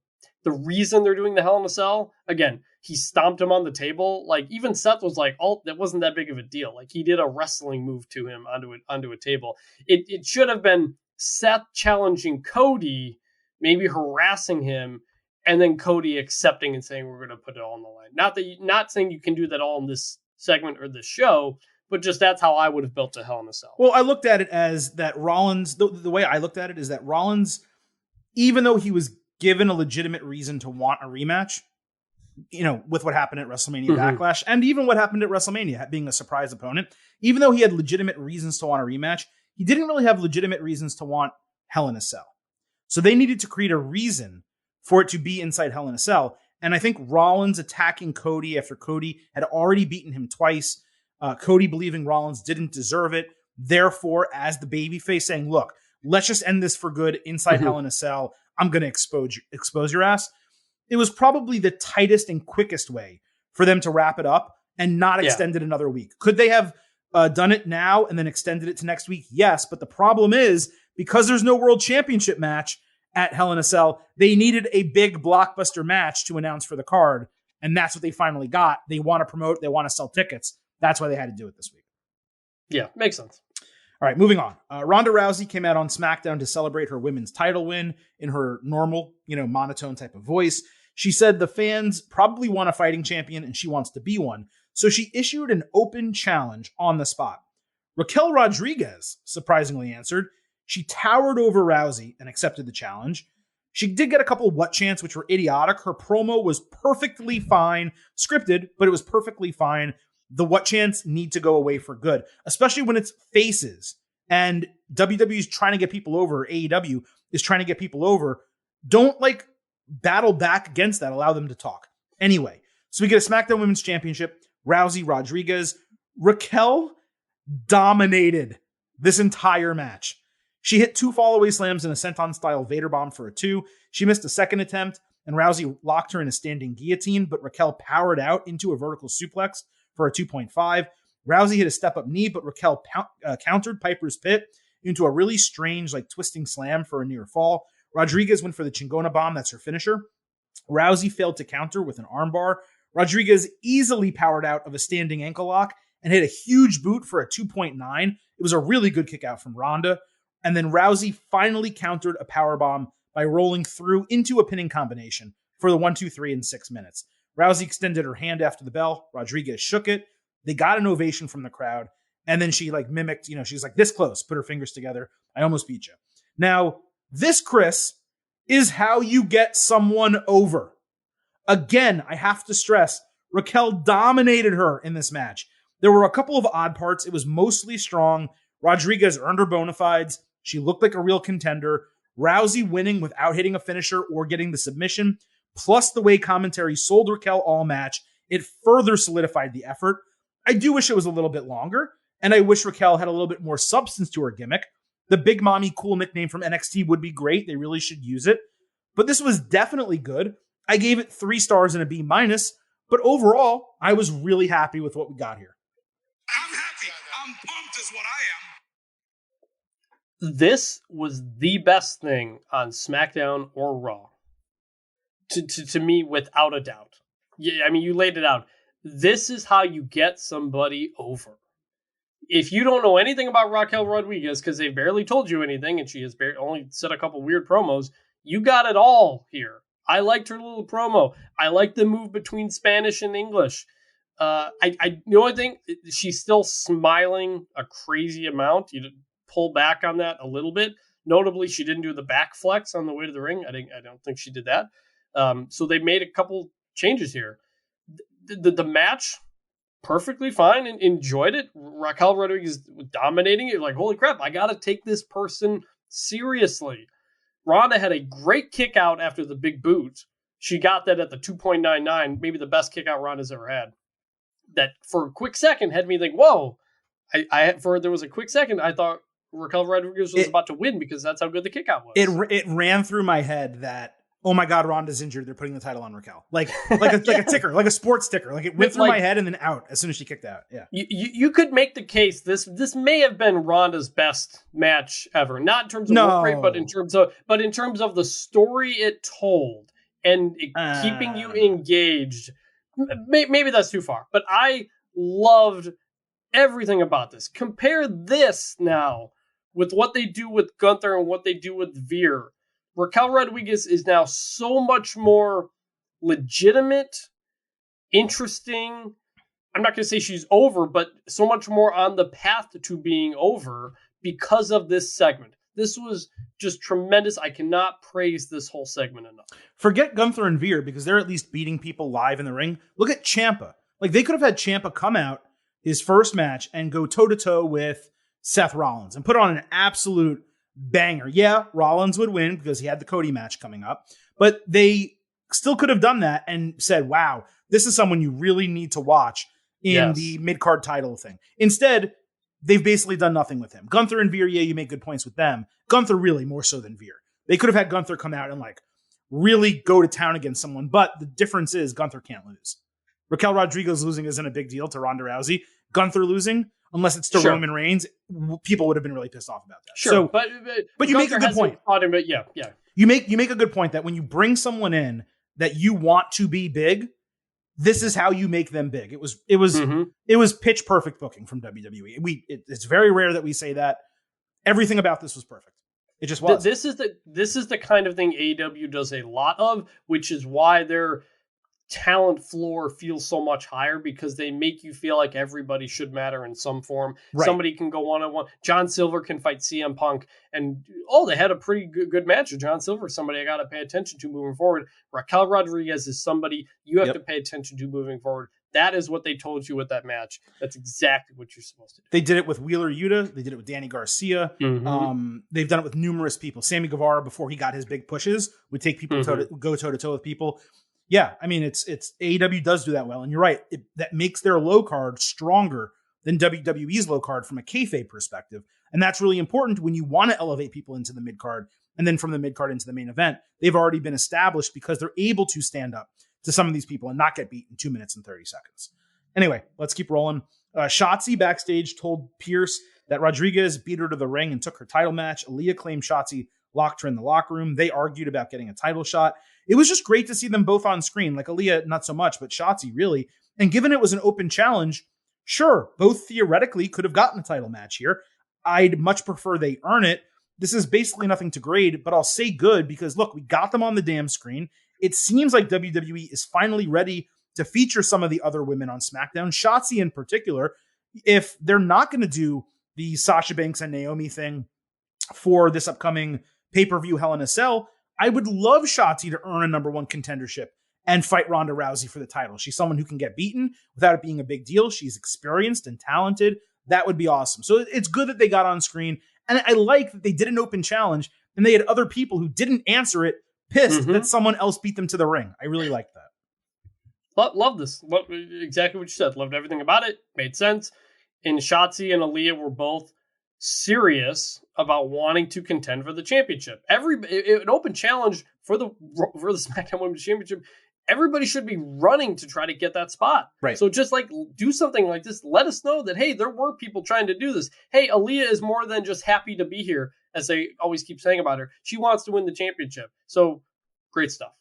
reason they're doing the Hell in a Cell. Again, he stomped him on the table. Like even Seth was like, "Oh, that wasn't that big of a deal." Like he did a wrestling move to him onto a table. It should have been Seth challenging Cody, maybe harassing him, and then Cody accepting and saying, "We're going to put it all on the line." Not saying you can do that all in this segment or this show, but just that's how I would have built a Hell in a Cell. Well, I looked at it as that Rollins. The way I looked at it is that Rollins, even though he was given a legitimate reason to want a rematch, with what happened at WrestleMania Backlash, and even what happened at WrestleMania being a surprise opponent, even though he had legitimate reasons to want a rematch, he didn't really have legitimate reasons to want Hell in a Cell. So they needed to create a reason for it to be inside Hell in a Cell. And I think Rollins attacking Cody after Cody had already beaten him twice, Cody believing Rollins didn't deserve it, therefore, as the babyface saying, look, let's just end this for good inside Hell in a Cell. I'm going to expose your ass. It was probably the tightest and quickest way for them to wrap it up and not extend it another week. Could they have done it now and then extended it to next week? Yes, but the problem is because there's no World Championship match at Hell in a Cell, they needed a big blockbuster match to announce for the card, and that's what they finally got. They want to promote, they want to sell tickets. That's why they had to do it this week. Yeah, makes sense. All right, moving on. Ronda Rousey came out on SmackDown to celebrate her women's title win in her normal, monotone type of voice. She said the fans probably want a fighting champion and she wants to be one. So she issued an open challenge on the spot. Raquel Rodriguez surprisingly answered. She towered over Rousey and accepted the challenge. She did get a couple what chants, which were idiotic. Her promo was perfectly fine, scripted, but it was perfectly fine. The what chants need to go away for good, especially when it's faces and WWE is trying to get people over. AEW is trying to get people over. Don't battle back against that. Allow them to talk. Anyway, so we get a SmackDown Women's Championship. Rousey, Rodriguez, Raquel dominated this entire match. She hit 2 fall-away slams and a senton-style Vader bomb for a 2. She missed a second attempt, and Rousey locked her in a standing guillotine, but Raquel powered out into a vertical suplex for a 2.5. Rousey hit a step-up knee, but Raquel countered Piper's Pit into a really strange, twisting slam for a near fall. Rodriguez went for the Chingona bomb. That's her finisher. Rousey failed to counter with an armbar. Rodriguez easily powered out of a standing ankle lock and hit a huge boot for a 2.9. It was a really good kick out from Ronda. And then Rousey finally countered a powerbomb by rolling through into a pinning combination for the 1, 2, 3 in 6 minutes. Rousey extended her hand after the bell. Rodriguez shook it. They got an ovation from the crowd. And then she mimicked, she's this close, put her fingers together. I almost beat you. Now, this, Chris, is how you get someone over. Again, I have to stress, Raquel dominated her in this match. There were a couple of odd parts. It was mostly strong. Rodriguez earned her bona fides. She looked like a real contender. Rousey winning without hitting a finisher or getting the submission, plus the way commentary sold Raquel all match, it further solidified the effort. I do wish it was a little bit longer, and I wish Raquel had a little bit more substance to her gimmick. The Big Mommy cool nickname from NXT would be great. They really should use it. But this was definitely good. I gave it 3 stars and a B-, but overall, I was really happy with what we got here. I'm happy. is what I am. This was the best thing on SmackDown or Raw. To me, without a doubt. Yeah, I mean, you laid it out. This is how you get somebody over. If you don't know anything about Raquel Rodriguez, because they barely told you anything, and she has only said a couple weird promos, you got it all here. I liked her little promo. I liked the move between Spanish and English. The only thing, she's still smiling a crazy amount. You pull back on that a little bit. Notably, she didn't do the back flex on the way to the ring. I don't think she did that. So they made a couple changes here. The match, perfectly fine, and enjoyed it. Raquel Rodriguez dominating it. Like, holy crap, I got to take this person seriously. Ronda had a great kick out after the big boot. She got that at the 2.99, maybe the best kick out Ronda's ever had. That for a quick second had me think, whoa. There was a quick second I thought Raquel Rodriguez was about to win because that's how good the kick out was. It ran through my head that, oh my God, Ronda's injured. They're putting the title on Raquel. Like a ticker, like a sports ticker. Like it went through my head and then out as soon as she kicked out. Yeah. You could make the case this may have been Ronda's best match ever. Not in terms of work rate, but in terms of the story it told and keeping you engaged. Maybe that's too far, but I loved everything about this. Compare this now with what they do with Gunther and what they do with Veer. Raquel Rodriguez is now so much more legitimate, interesting. I'm not going to say she's over, but so much more on the path to being over because of this segment. This was just tremendous. I cannot praise this whole segment enough. Forget Gunther and Veer because they're at least beating people live in the ring. Look at Ciampa. Like, they could have had Ciampa come out his first match and go toe-to-toe with Seth Rollins and put on an absolute banger. Yeah, Rollins would win because he had the Cody match coming up, but they still could have done that and said, wow, this is someone you really need to watch in the mid-card title thing. Instead, they've basically done nothing with him. Gunther and Veer, yeah, you make good points with them. Gunther really more so than Veer. They could have had Gunther come out and like really go to town against someone, but the difference is Gunther can't lose. Raquel Rodriguez losing isn't a big deal to Ronda Rousey. Gunther losing, unless it's to Roman Reigns, people would have been really pissed off about that. Sure, so, but you make a good point. Yeah. You make a good point that when you bring someone in that you want to be big, this is how you make them big. It was pitch perfect booking from WWE. It's very rare that we say that. Everything about this was perfect. It just was. This is the kind of thing AEW does a lot of, which is why their talent floor feels so much higher, because they make you feel like everybody should matter in some form. Right. Somebody can go one-on-one. John Silver can fight CM Punk, and they had a pretty good match with John Silver, somebody I got to pay attention to moving forward. Raquel Rodriguez is somebody you have to pay attention to moving forward. That is what they told you with that match. That's exactly what you're supposed to do. They did it with Wheeler Yuta. They did it with Danny Garcia. Mm-hmm. They've done it with numerous people. Sammy Guevara, before he got his big pushes, would take people go toe-to-toe with people. Yeah, I mean, it's AEW does do that well, and you're right. That makes their low card stronger than WWE's low card from a kayfabe perspective, and that's really important when you want to elevate people into the mid card, and then from the mid card into the main event. They've already been established because they're able to stand up to some of these people and not get beat in 2 minutes and 30 seconds. Anyway, let's keep rolling. Shotzi backstage told Pierce that Rodriguez beat her to the ring and took her title match. Aaliyah claimed Shotzi locked her in the locker room. They argued about getting a title shot. It was just great to see them both on screen. Like Aaliyah, not so much, but Shotzi really. And given it was an open challenge, sure, both theoretically could have gotten a title match here. I'd much prefer they earn it. This is basically nothing to grade, but I'll say good because, look, we got them on the damn screen. It seems like WWE is finally ready to feature some of the other women on SmackDown, Shotzi in particular. If they're not going to do the Sasha Banks and Naomi thing for this upcoming pay-per-view Hell in a Cell, I would love Shotzi to earn a number one contendership and fight Ronda Rousey for the title. She's someone who can get beaten without it being a big deal. She's experienced and talented. That would be awesome. So it's good that they got on screen. And I like that they did an open challenge and they had other people who didn't answer it pissed that someone else beat them to the ring. I really like that. Love this. Exactly what you said. Loved everything about it. Made sense. And Shotzi and Aaliyah were both serious about wanting to contend for the championship. An open challenge for the SmackDown Women's Championship. everybody should be running to try to get that spot. Right. So just like do something like this. Let us know that, hey, there were people trying to do this. Hey, Aaliyah is more than just happy to be here, as they always keep saying about her. She wants to win the championship. So great stuff.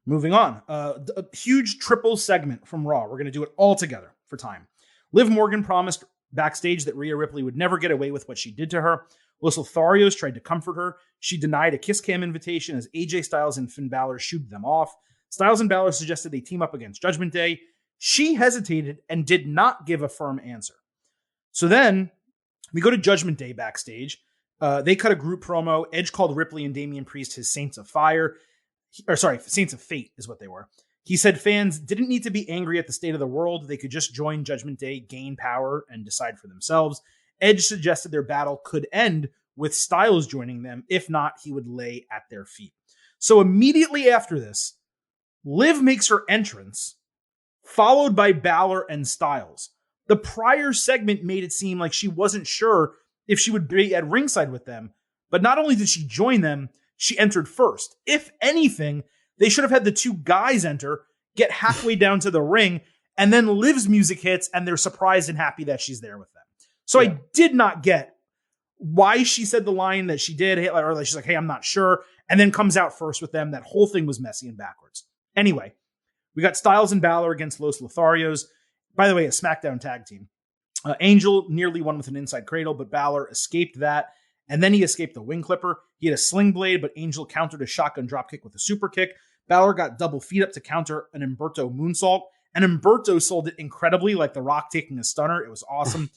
Moving on. A huge triple segment from Raw. We're going to do it all together for time. Liv Morgan promised backstage that Rhea Ripley would never get away with what she did to her. Los Lotharios tried to comfort her. She denied a kiss cam invitation as AJ Styles and Finn Balor shooed them off. Styles and Balor suggested they team up against Judgment Day. She hesitated and did not give a firm answer. So then we go to Judgment Day backstage. They cut a group promo. Edge called Ripley and Damian Priest his Saints of Fire. Saints of Fate is what they were. He said fans didn't need to be angry at the state of the world. They could just join Judgment Day, gain power, and decide for themselves. Edge suggested their battle could end with Styles joining them. If not, he would lay at their feet. So immediately after this, Liv makes her entrance, followed by Balor and Styles. The prior segment made it seem like she wasn't sure if she would be at ringside with them, but not only did she join them, she entered first. If anything, they should have had the two guys enter, get halfway down to the ring, and then Liv's music hits, and they're surprised and happy that she's there with them. So yeah. I did not get why she said the line that she did, or she's like, hey, I'm not sure, and then comes out first with them. That whole thing was messy and backwards. Anyway, we got Styles and Balor against Los Lotharios. By the way, a SmackDown tag team. Angel nearly won with an inside cradle, but Balor escaped that. And then he escaped the wing clipper. He had a sling blade, but Angel countered a shotgun dropkick with a super kick. Balor got double feet up to counter an Humberto moonsault. And Humberto sold it incredibly, like The Rock taking a stunner. It was awesome.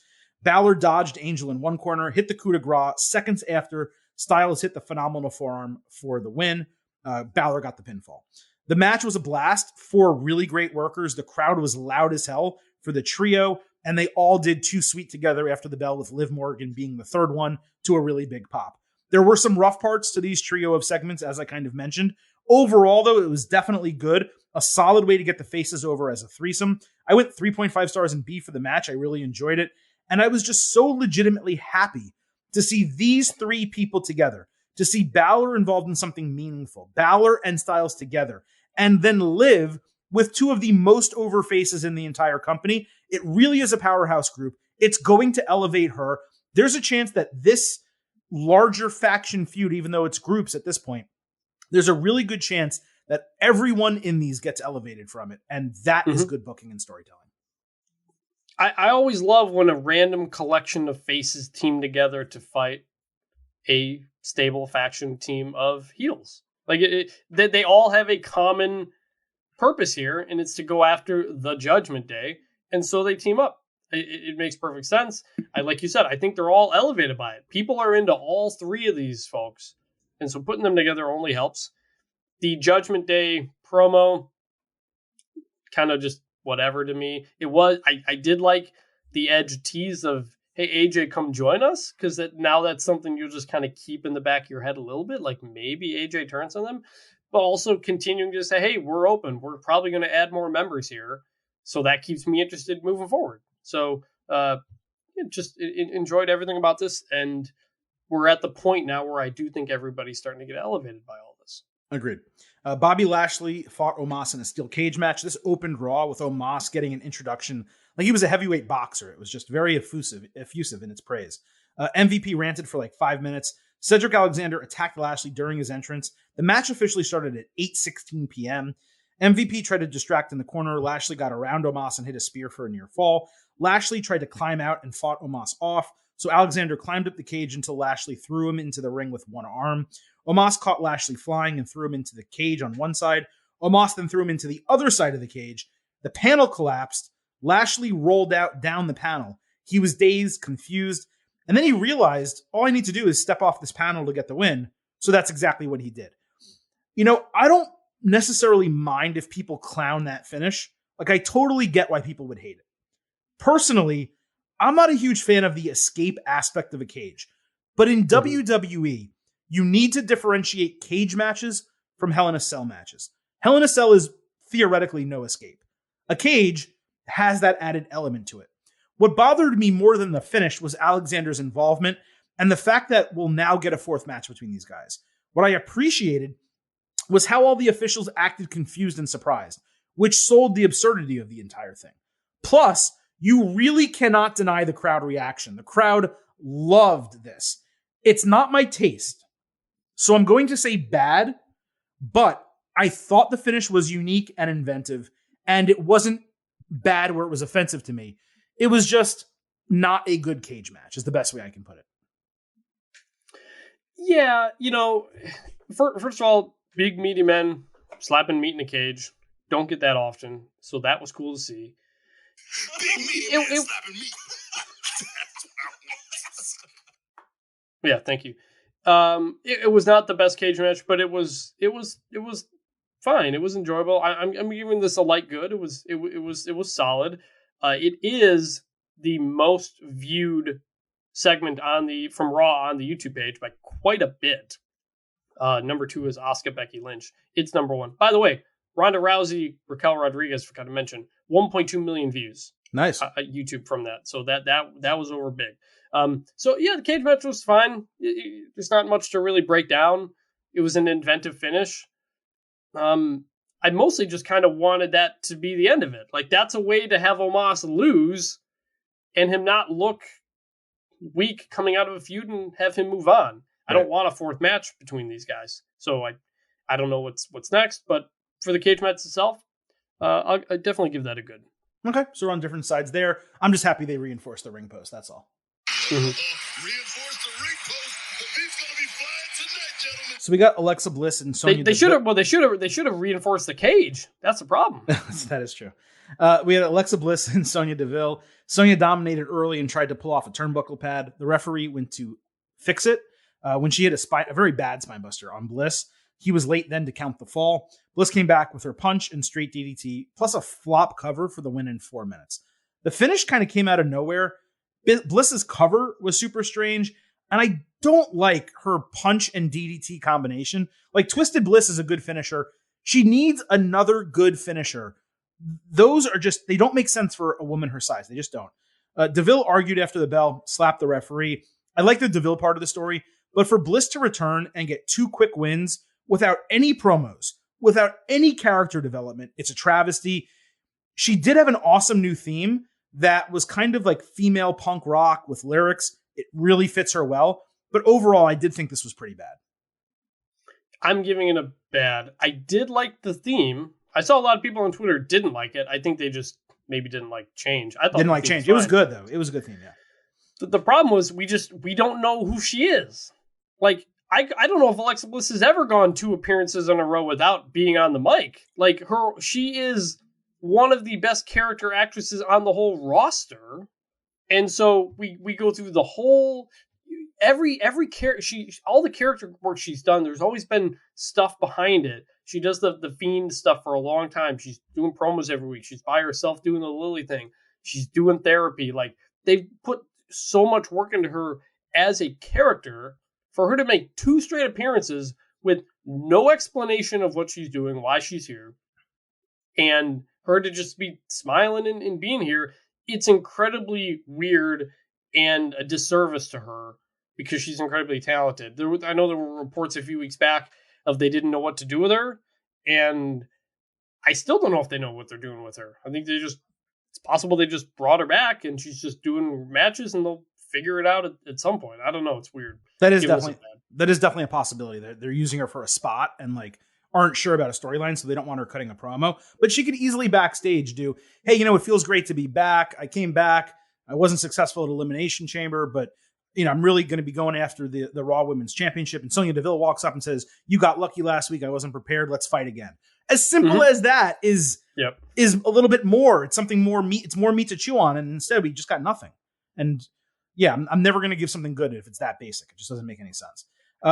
Balor dodged Angel in one corner, hit the coup de grace. Seconds after, Styles hit the phenomenal forearm for the win. Balor got the pinfall. The match was a blast. 4 really great workers. The crowd was loud as hell for the trio, and they all did too sweet together after the bell, with Liv Morgan being the third one to a really big pop. There were some rough parts to these trio of segments, as I kind of mentioned. Overall, though, it was definitely good. A solid way to get the faces over as a threesome. I went 3.5 stars in B for the match. I really enjoyed it. And I was just so legitimately happy to see these 3 people together, to see Balor involved in something meaningful, Balor and Styles together, and then Liv with 2 of the most over faces in the entire company. It really is a powerhouse group. It's going to elevate her. There's a chance that this larger faction feud, even though it's groups at this point, there's a really good chance that everyone in these gets elevated from it. And that is good booking and storytelling. I always love when a random collection of faces team together to fight a stable faction team of heels. Like they all have a common purpose here, and it's to go after the Judgment Day. And so they team up. It makes perfect sense. Like you said, I think they're all elevated by it. People are into all 3 of these folks. And so putting them together only helps. The Judgment Day promo, kind of just whatever to me. It was, I did like the Edge tease of, hey, AJ, come join us. Because now that's something you'll just kind of keep in the back of your head a little bit. Like maybe AJ turns on them. But also continuing to say, hey, we're open. We're probably going to add more members here. So that keeps me interested moving forward. So just enjoyed everything about this. And we're at the point now where I do think everybody's starting to get elevated by all this. Agreed. Bobby Lashley fought Omos in a steel cage match. This opened Raw with Omos getting an introduction. Like he was a heavyweight boxer. It was just very effusive in its praise. MVP ranted for like 5 minutes. Cedric Alexander attacked Lashley during his entrance. The match officially started at 8:16 p.m. MVP tried to distract in the corner. Lashley got around Omos and hit a spear for a near fall. Lashley tried to climb out and fought Omos off. So Alexander climbed up the cage until Lashley threw him into the ring with one arm. Omos caught Lashley flying and threw him into the cage on one side. Omos then threw him into the other side of the cage. The panel collapsed. Lashley rolled out down the panel. He was dazed, confused, and then he realized all I need to do is step off this panel to get the win. So that's exactly what he did. You know, I don't necessarily mind if people clown that finish. Like, I totally get why people would hate it. Personally, I'm not a huge fan of the escape aspect of a cage. But in WWE, you need to differentiate cage matches from Hell in a Cell matches. Hell in a Cell is theoretically no escape. A cage has that added element to it. What bothered me more than the finish was Alexander's involvement and the fact that we'll now get a 4th match between these guys. What I appreciated was how all the officials acted confused and surprised, which sold the absurdity of the entire thing. Plus, you really cannot deny the crowd reaction. The crowd loved this. It's not my taste, so I'm going to say bad, but I thought the finish was unique and inventive, and it wasn't bad where it was offensive to me. It was just not a good cage match, is the best way I can put it. Yeah, first of all, big meaty men slapping meat in a cage. Don't get that often, so that was cool to see. Big meaty man slapping meat. That's what I want. Yeah, thank you. It was not the best cage match, but it was fine. It was enjoyable. I'm giving this a light good. It was solid. It is the most viewed segment from Raw on the YouTube page by quite a bit. Number 2 is Asuka Becky Lynch. It's number 1. By the way, Ronda Rousey, Raquel Rodriguez, forgot to mention, 1.2 million views. Nice. YouTube from that. So that was over big. So yeah, the cage match was fine. There's not much to really break down. It was an inventive finish. I mostly just kind of wanted that to be the end of it. Like, that's a way to have Omos lose and him not look weak coming out of a feud and have him move on. I don't want a 4th match between these guys. So I don't know what's next, but for the cage match itself, I'll definitely give that a good. Okay, so we're on different sides there. I'm just happy they reinforced the ring post. That's all. Reinforce the ring post. The beat's gonna be flying tonight, gentlemen. So we got Alexa Bliss and Sonya. They should have reinforced the cage. That's the problem. That is true. We had Alexa Bliss and Sonya Deville. Sonya dominated early and tried to pull off a turnbuckle pad. The referee went to fix it when she hit a very bad spine buster on Bliss. He was late then to count the fall. Bliss came back with her punch and straight DDT, plus a flop cover for the win in 4 minutes. The finish kind of came out of nowhere. Bliss's cover was super strange, and I don't like her punch and DDT combination. Like, Twisted Bliss is a good finisher. She needs another good finisher. Those are just, they don't make sense for a woman her size. They just don't. Deville argued after the bell, slapped the referee. I like the Deville part of the story, but for Bliss to return and get 2 quick wins without any promos, without any character development, it's a travesty. She did have an awesome new theme that was kind of like female punk rock with lyrics. It really fits her well. But overall, I did think this was pretty bad. I'm giving it a bad. I did like the theme. I saw a lot of people on Twitter didn't like it. I think they just maybe didn't like change. I thought didn't like change. It was good, though. It was a good theme, yeah. The problem was we don't know who she is. Like, I don't know if Alexa Bliss has ever gone 2 appearances in a row without being on the mic. Like, she is one of the best character actresses on the whole roster. And so we go through the whole, every character, all the character work she's done, there's always been stuff behind it. She does the Fiend stuff for a long time. She's doing promos every week. She's by herself doing the Lily thing. She's doing therapy. Like, they've put so much work into her as a character for her to make 2 straight appearances with no explanation of what she's doing, why she's here, and her to just be smiling and being here. It's incredibly weird and a disservice to her because she's incredibly talented. I know there were reports a few weeks back of they didn't know what to do with her, and I still don't know if they know what they're doing with her. I think it's possible they just brought her back and she's just doing matches and they'll figure it out at some point. I don't know. It's weird. That is definitely a possibility. They're using her for a spot and like aren't sure about a storyline, so they don't want her cutting a promo. But she could easily backstage do, hey, it feels great to be back. I came back. I wasn't successful at Elimination Chamber, but I'm really going to be going after the Raw Women's Championship. And Sonya Deville walks up and says, "You got lucky last week. I wasn't prepared. Let's fight again." As simple as that is a little bit more. It's something more meat. It's more meat to chew on. And instead we just got nothing. And yeah, I'm never going to give something good if it's that basic. It just doesn't make any sense.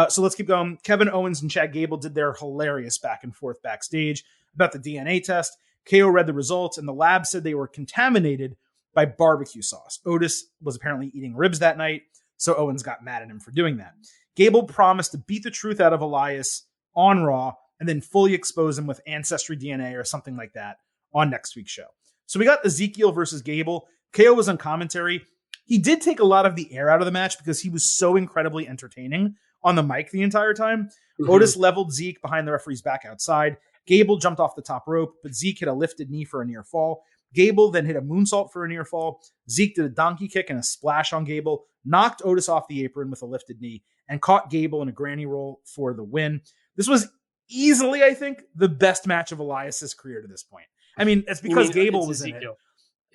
So let's keep going. Kevin Owens and Chad Gable did their hilarious back and forth backstage about the DNA test. KO read the results, and the lab said they were contaminated by barbecue sauce. Otis was apparently eating ribs that night, so Owens got mad at him for doing that. Gable promised to beat the truth out of Elias on Raw and then fully expose him with Ancestry DNA or something like that on next week's show. So we got Ezekiel versus Gable. KO was on commentary. He did take a lot of the air out of the match because he was so incredibly entertaining on the mic the entire time. Mhm. Otis leveled Zeke behind the referee's back outside. Gable jumped off the top rope, but Zeke hit a lifted knee for a near fall. Gable then hit a moonsault for a near fall. Zeke did a donkey kick and a splash on Gable, knocked Otis off the apron with a lifted knee, and caught Gable in a granny roll for the win. This was easily, I think, the best match of Elias's career to this point. I mean, it's because Gable was in it.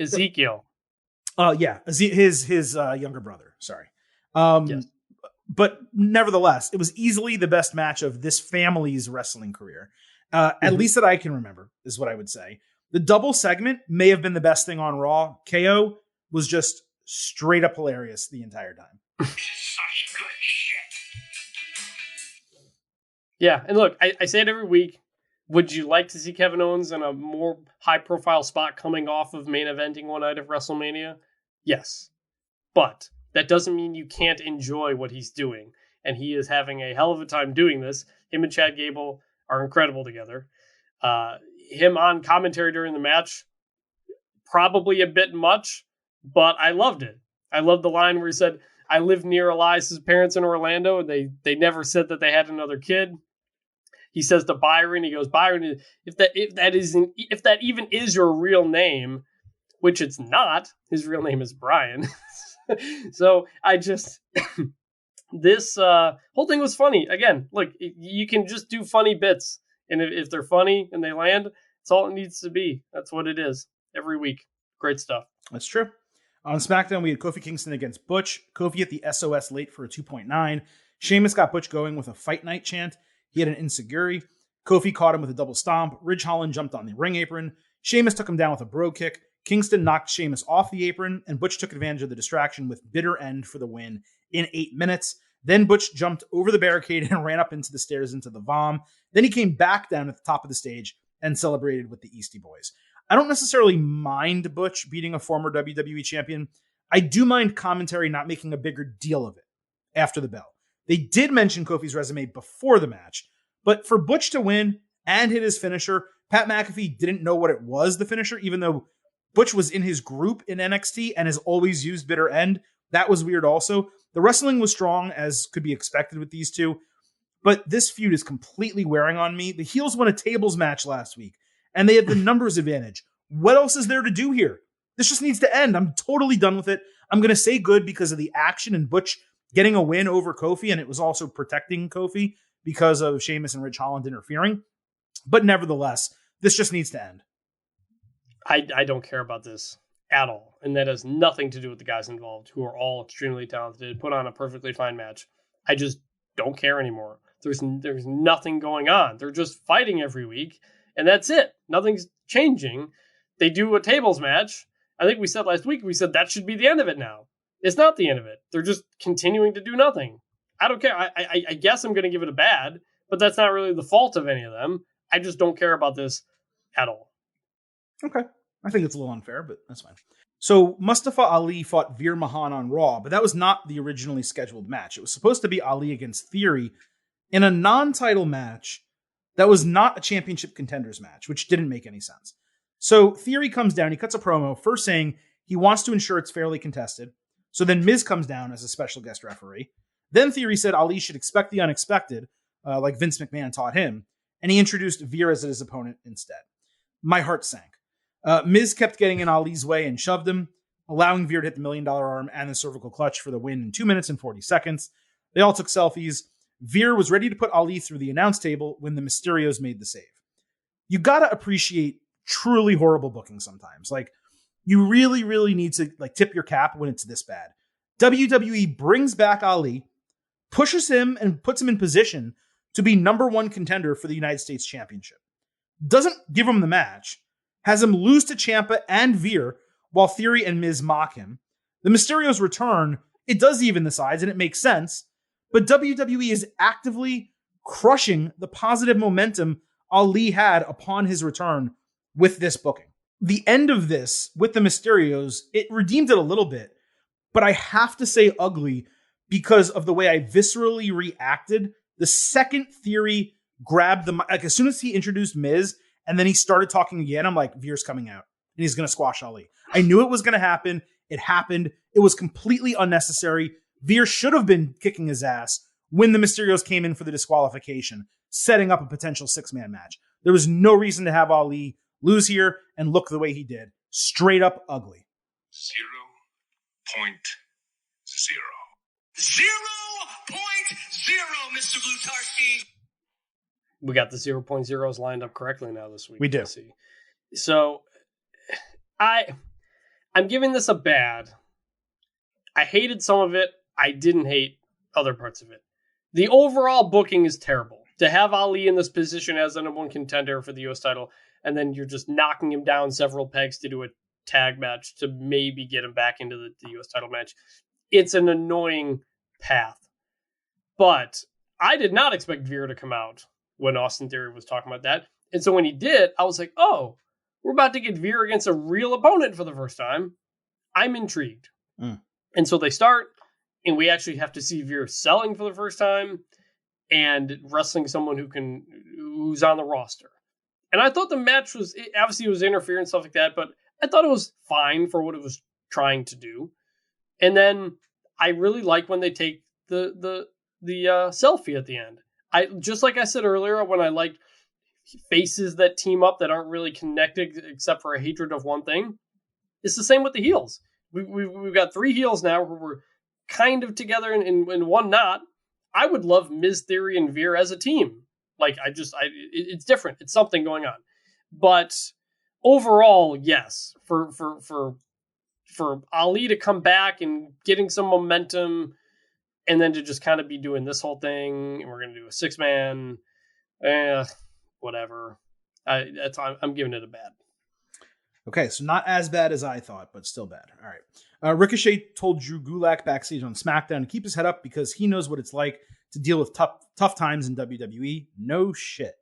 Ezekiel. Yeah, his younger brother. Sorry. Yes. But nevertheless, it was easily the best match of this family's wrestling career. At least that I can remember, is what I would say. The double segment may have been the best thing on Raw. KO was just straight up hilarious the entire time. Such good shit. Yeah, and look, I say it every week. Would you like to see Kevin Owens in a more high-profile spot coming off of main eventing one night of WrestleMania? Yes. But that doesn't mean you can't enjoy what he's doing. And he is having a hell of a time doing this. Him and Chad Gable are incredible together. Him on commentary during the match, probably a bit much, but I loved it. I loved the line where he said, I lived near Elias's parents in Orlando, and they never said that they had another kid. He says to Byron, he goes, Byron, if that even is your real name, which it's not, his real name is Brian. So I just, this whole thing was funny. Again, look, you can just do funny bits. And if they're funny and they land, it's all it needs to be. That's what it is every week. Great stuff. That's true. On SmackDown, we had Kofi Kingston against Butch. Kofi hit the SOS late for a 2.9. Sheamus got Butch going with a fight night chant. He had an enziguri. Kofi caught him with a double stomp. Ridge Holland jumped on the ring apron. Sheamus took him down with a bro kick. Kingston knocked Sheamus off the apron, and Butch took advantage of the distraction with bitter end for the win in 8 minutes. Then Butch jumped over the barricade and ran up into the stairs into the Vom. Then he came back down at the top of the stage and celebrated with the Eastie Boys. I don't necessarily mind Butch beating a former WWE champion. I do mind commentary not making a bigger deal of it after the bell. They did mention Kofi's resume before the match, but for Butch to win and hit his finisher, Pat McAfee didn't know what it was, the finisher, even though Butch was in his group in NXT and has always used bitter end. That was weird also. The wrestling was strong, as could be expected with these two, but this feud is completely wearing on me. The heels won a tables match last week, and they had the numbers advantage. What else is there to do here? This just needs to end. I'm totally done with it. I'm going to say good because of the action and Butch getting a win over Kofi, and it was also protecting Kofi because of Sheamus and Ridge Holland interfering. But nevertheless, this just needs to end. I don't care about this at all. And that has nothing to do with the guys involved, who are all extremely talented, put on a perfectly fine match. I just don't care anymore. There's nothing going on. They're just fighting every week, and that's it. Nothing's changing. They do a tables match. I think we said last week, that should be the end of it now. It's not the end of it. They're just continuing to do nothing. I don't care. I guess I'm going to give it a bad, but that's not really the fault of any of them. I just don't care about this at all. Okay. I think it's a little unfair, but that's fine. So Mustafa Ali fought Veer Mahan on Raw, but that was not the originally scheduled match. It was supposed to be Ali against Theory in a non-title match that was not a championship contenders match, which didn't make any sense. So Theory comes down, he cuts a promo, first saying he wants to ensure it's fairly contested. So then Miz comes down as a special guest referee. Then Theory said Ali should expect the unexpected, like Vince McMahon taught him, and he introduced Veer as his opponent instead. My heart sank. Miz kept getting in Ali's way and shoved him, allowing Veer to hit the $1 Million Arm and the cervical clutch for the win in 2 minutes and 40 seconds. They all took selfies. Veer was ready to put Ali through the announce table when the Mysterios made the save. You gotta appreciate truly horrible booking sometimes. Like, you really, really need to tip your cap when it's this bad. WWE brings back Ali, pushes him and puts him in position to be #1 contender for the United States Championship. Doesn't give him the match, has him lose to Ciampa and Veer while Theory and Miz mock him. The Mysterios return, it does even the sides and it makes sense, but WWE is actively crushing the positive momentum Ali had upon his return with this booking. The end of this with the Mysterios, it redeemed it a little bit, but I have to say ugly because of the way I viscerally reacted the second Theory grabbed the mic. Like, as soon as he introduced Miz and then he started talking again, I'm like, Veer's coming out and he's going to squash Ali. I knew it was going to happen. It happened. It was completely unnecessary. Veer should have been kicking his ass when the Mysterios came in for the disqualification, setting up a potential 6-man match. There was no reason to have Ali lose here and look the way he did. Straight up ugly. 0.0. 0.0, Mr. Blutarski. We got the 0.0s lined up correctly now this week. We do. See. So I'm giving this a bad. I hated some of it. I didn't hate other parts of it. The overall booking is terrible. To have Ali in this position as the number one contender for the U.S. title, and then you're just knocking him down several pegs to do a tag match to maybe get him back into the U.S. title match. It's an annoying path. But I did not expect Veer to come out when Austin Theory was talking about that. And so when he did, I was like, oh, we're about to get Veer against a real opponent for the first time. I'm intrigued. And so they start, and we actually have to see Veer selling for the first time and wrestling someone who's on the roster. And I thought the match obviously it was interference, stuff like that, but I thought it was fine for what it was trying to do. And then I really like when they take the selfie at the end. I just like I said earlier, when I liked faces that team up that aren't really connected except for a hatred of one thing. It's the same with the heels. We've got 3 heels now where we're kind of together in one knot. I would love Miz Theory and Veer as a team. Like it's different. It's something going on. But overall, yes, for Ali to come back and getting some momentum, and then to just kind of be doing this whole thing, and we're going to do a 6-man, whatever. I'm giving it a bad. Okay, so not as bad as I thought, but still bad. All right. Ricochet told Drew Gulak backstage on SmackDown to keep his head up because he knows what it's like to deal with tough times in WWE. No shit.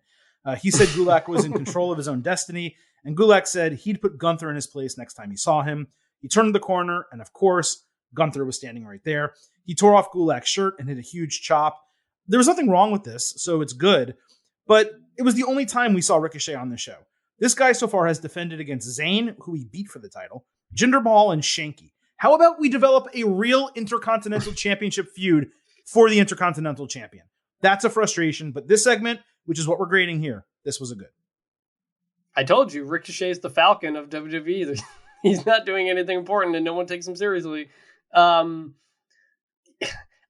He said Gulak was in control of his own destiny, and Gulak said he'd put Gunther in his place next time he saw him. He turned the corner, and of course, Gunther was standing right there. He tore off Gulak's shirt and hit a huge chop. There was nothing wrong with this, so it's good, but it was the only time we saw Ricochet on the show. This guy so far has defended against Zayn, who he beat for the title, Jinder Mahal, and Shanky. How about we develop a real Intercontinental Championship feud for the Intercontinental Champion? That's a frustration, but this segment, which is what we're grading here, this was a good. I told you, Ricochet's the Falcon of WWE. He's not doing anything important, and no one takes him seriously. I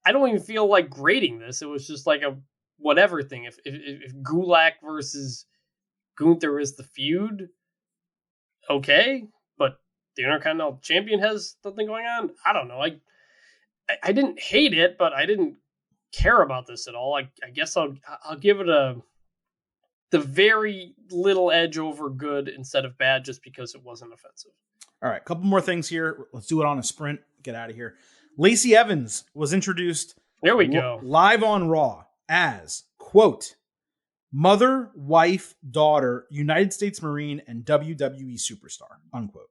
don't even feel like grading this. It was just like a whatever thing. If Gulak versus Gunther is the feud, okay, but the Intercontinental Champion has something going on. I don't know. I didn't hate it, but I didn't care about this at all. I guess I'll give it the very little edge over good instead of bad, just because it wasn't offensive. All right, a couple more things here. Let's do it on a sprint. Get out of here. Lacey Evans was introduced. There we go. Live on Raw as, quote, mother, wife, daughter, United States Marine, and WWE superstar, unquote.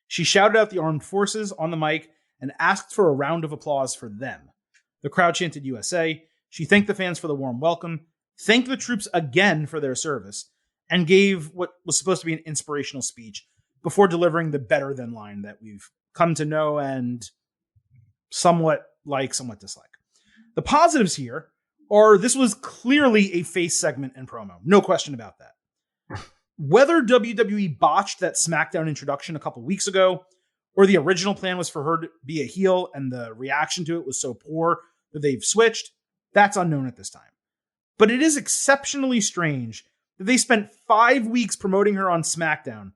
She shouted out the armed forces on the mic and asked for a round of applause for them. The crowd chanted USA. She thanked the fans for the warm welcome, thanked the troops again for their service, and gave what was supposed to be an inspirational speech before delivering the better than line that we've come to know and somewhat like, somewhat dislike. The positives here are this was clearly a face segment and promo. No question about that. Whether WWE botched that SmackDown introduction a couple weeks ago, or the original plan was for her to be a heel and the reaction to it was so poor that they've switched, that's unknown at this time. But it is exceptionally strange that they spent 5 weeks promoting her on SmackDown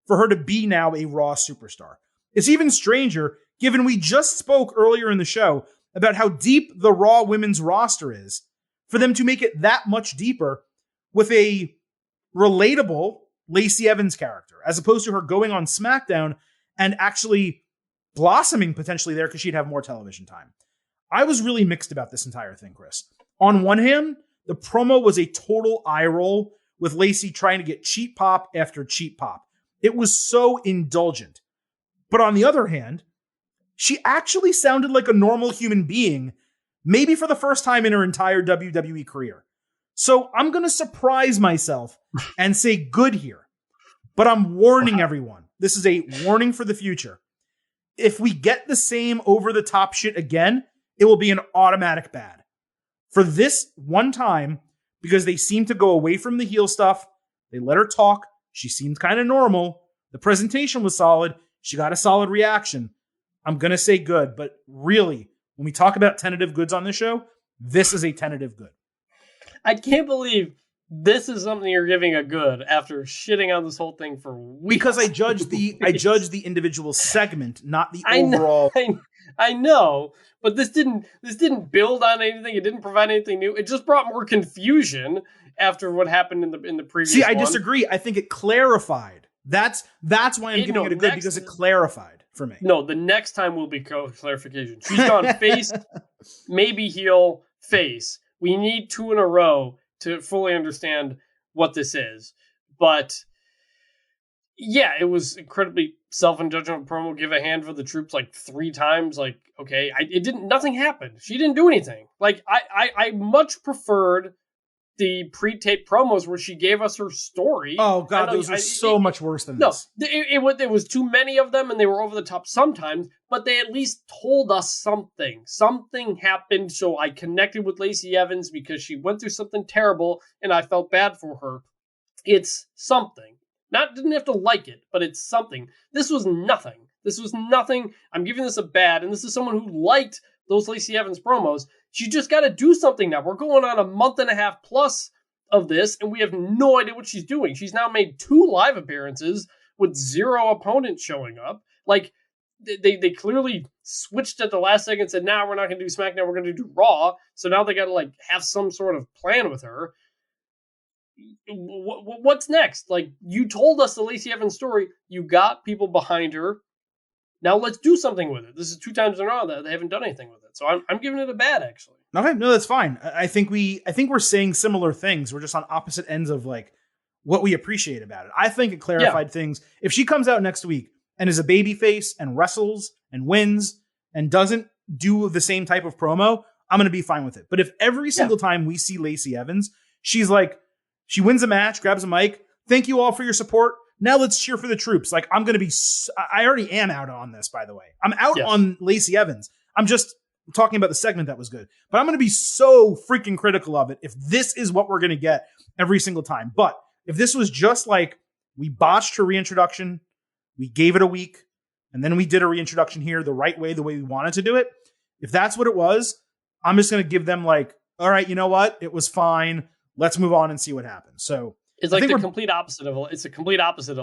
for her to be now a Raw superstar. It's even stranger given we just spoke earlier in the show about how deep the Raw women's roster is, for them to make it that much deeper with a relatable Lacey Evans character, as opposed to her going on SmackDown and actually blossoming potentially there because she'd have more television time. I was really mixed about this entire thing, Chris. On one hand, the promo was a total eye roll with Lacey trying to get cheap pop after cheap pop. It was so indulgent. But on the other hand, she actually sounded like a normal human being, maybe for the first time in her entire WWE career. So I'm going to surprise myself and say good here. But I'm warning everyone. This is a warning for the future. If we get the same over-the-top shit again, it will be an automatic bad. For this one time, because they seem to go away from the heel stuff, they let her talk. She seemed kind of normal. The presentation was solid. She got a solid reaction. I'm going to say good, but really, when we talk about tentative goods on this show, this is a tentative good. I can't believe this is something you're giving a good after shitting on this whole thing for weeks. Because I judge the individual segment, not the overall. I know, but this didn't build on anything. It didn't provide anything new. It just brought more confusion after what happened in the previous. See, I disagree. I think it clarified. That's why I'm giving it a good, because it clarified for me. No, the next time will be clarification. She's gone face, maybe heel, face. We need 2 in a row to fully understand what this is. But yeah, it was incredibly self-indulgent promo. Give a hand for the troops like 3 times. Like, okay, nothing happened. She didn't do anything. Like, I much preferred the pre-tape promos where she gave us her story. Oh God, those are so much worse than this. No, it was too many of them, and they were over the top sometimes. But they at least told us something. Something happened, so I connected with Lacey Evans because she went through something terrible, and I felt bad for her. It's something. Didn't have to like it, but it's something. This was nothing. I'm giving this a bad, and this is someone who liked those Lacey Evans promos. She just got to do something now. We're going on a month and a half plus of this, and we have no idea what she's doing. She's now made 2 live appearances with 0 opponents showing up. Like, they clearly switched at the last second and said, nah, we're not going to do SmackDown, we're going to do Raw. So now they got to, like, have some sort of plan with her. What's next? Like, you told us the Lacey Evans story. You got people behind her. Now let's do something with it. This is 2 times in a row that they haven't done anything with it. So I'm giving it a bad, actually. Okay, no, that's fine. I think we're saying similar things. We're just on opposite ends of like what we appreciate about it. I think it clarified things. If she comes out next week and is a babyface and wrestles and wins and doesn't do the same type of promo, I'm going to be fine with it. But if every single time we see Lacey Evans, she's like, she wins a match, grabs a mic, thank you all for your support. Now let's cheer for the troops. Like, I'm going to be, I already am out on this, by the way. I'm out on Lacey Evans. I'm just talking about the segment that was good. But I'm going to be so freaking critical of it if this is what we're going to get every single time. But if this was just like, we botched her reintroduction, we gave it a week, and then we did a reintroduction here the right way, the way we wanted to do it. If that's what it was, I'm just going to give them like, all right, you know what? It was fine. Let's move on and see what happens. So it's like the complete opposite of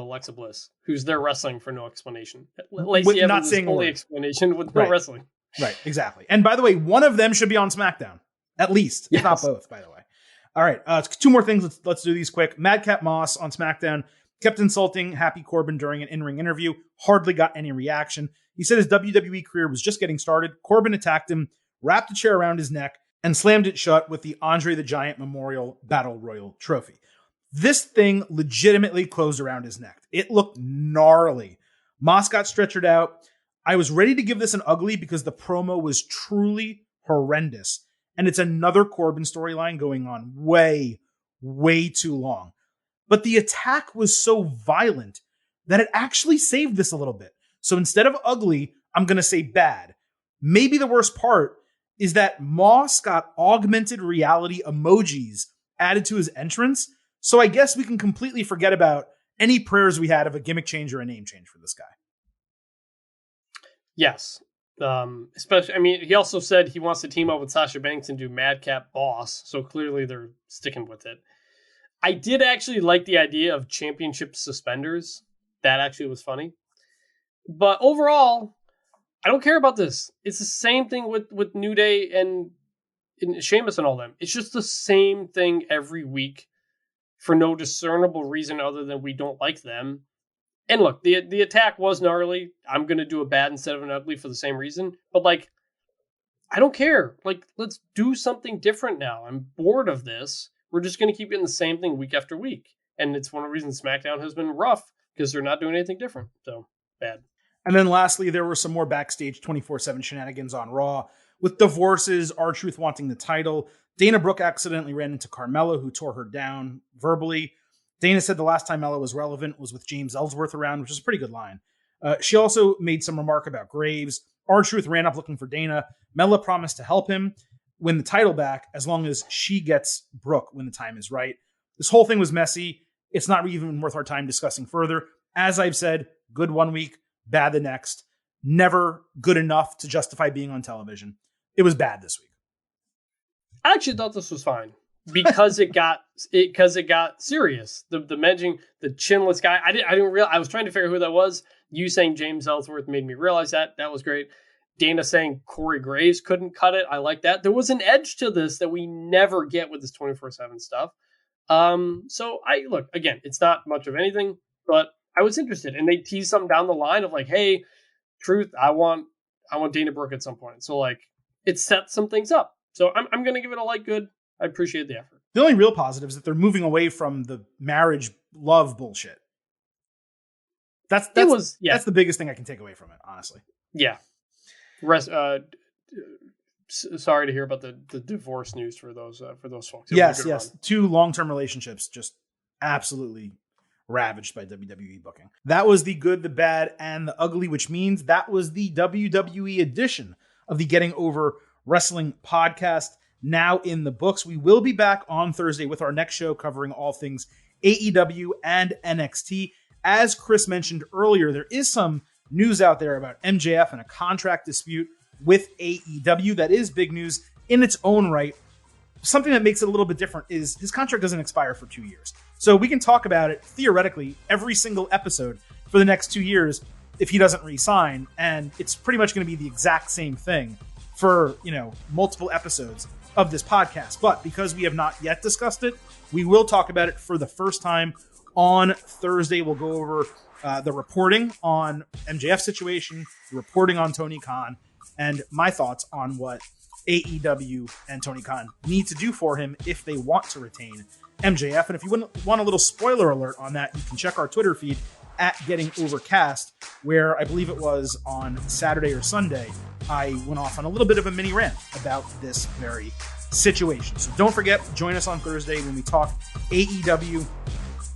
Alexa Bliss, who's there wrestling for no explanation. Lacey Evans' only explanation with no wrestling. Right, exactly. And by the way, one of them should be on SmackDown, at least, if not both. By the way. All right, 2 more things. Let's do these quick. Madcap Moss on SmackDown kept insulting Happy Corbin during an in-ring interview. Hardly got any reaction. He said his WWE career was just getting started. Corbin attacked him, wrapped a chair around his neck, and slammed it shut with the Andre the Giant Memorial Battle Royal Trophy. This thing legitimately closed around his neck. It looked gnarly. Moss got stretchered out. I was ready to give this an ugly because the promo was truly horrendous. And it's another Corbin storyline going on way, way too long. But the attack was so violent that it actually saved this a little bit. So instead of ugly, I'm going to say bad. Maybe the worst part is that Moss got augmented reality emojis added to his entrance. So I guess we can completely forget about any prayers we had of a gimmick change or a name change for this guy. Yes. Especially, I mean, he also said he wants to team up with Sasha Banks and do Madcap Boss. So clearly they're sticking with it. I did actually like the idea of championship suspenders. That actually was funny. But overall, I don't care about this. It's the same thing with New Day and Sheamus and all them. It's just the same thing every week for no discernible reason other than we don't like them. And look, the attack was gnarly. I'm going to do a bad instead of an ugly for the same reason. But, like, I don't care. Like, let's do something different now. I'm bored of this. We're just going to keep getting the same thing week after week. And it's one of the reasons SmackDown has been rough, because they're not doing anything different. So, bad. And then lastly, there were some more backstage 24/7 shenanigans on Raw, with divorces, R-Truth wanting the title. Dana Brooke accidentally ran into Carmella, who tore her down verbally. Dana said the last time Ella was relevant was with James Ellsworth around, which is a pretty good line. She also made some remark about Graves. R-Truth ran up looking for Dana. Mella promised to help him. win the title back as long as she gets Brooke when the time is right. This whole thing was messy. It's not even worth our time discussing further. As I've said, good one week, bad the next. Never good enough to justify being on television. It was bad this week. I actually thought this was fine because it got serious. The mentioning the chinless guy. I didn't realize. I was trying to figure out who that was. You saying James Ellsworth made me realize that. That was great. Dana saying Corey Graves couldn't cut it. I like that. There was an edge to this that we never get with this 24/7 stuff. So look, again, it's not much of anything, but I was interested, and they teased something down the line of like, hey, truth, I want Dana Brooke at some point. So like, it set some things up. So I'm going to give it a light good. I appreciate the effort. The only real positive is that they're moving away from the marriage love bullshit. That's the biggest thing I can take away from it, honestly. Yeah. Sorry to hear about the divorce news for those folks. Yes. 2 long-term relationships just absolutely ravaged by WWE booking. That was the good, the bad, and the ugly, which means that was the WWE edition of the Getting Over Wrestling podcast. Now in the books. We will be back on Thursday with our next show covering all things AEW and NXT. As Chris mentioned earlier, there is some news out there about MJF and a contract dispute with AEW. That is big news in its own right. Something that makes it a little bit different is his contract doesn't expire for 2 years. So we can talk about it theoretically every single episode for the next 2 years if he doesn't re-sign. And it's pretty much going to be the exact same thing for, multiple episodes of this podcast. But because we have not yet discussed it, we will talk about it for the first time on Thursday. We'll go over the reporting on MJF situation, the reporting on Tony Khan, and my thoughts on what AEW and Tony Khan need to do for him if they want to retain MJF. And if you want a little spoiler alert on that, you can check our Twitter feed at Getting Overcast, where I believe it was on Saturday or Sunday, I went off on a little bit of a mini rant about this very situation. So don't forget, join us on Thursday when we talk AEW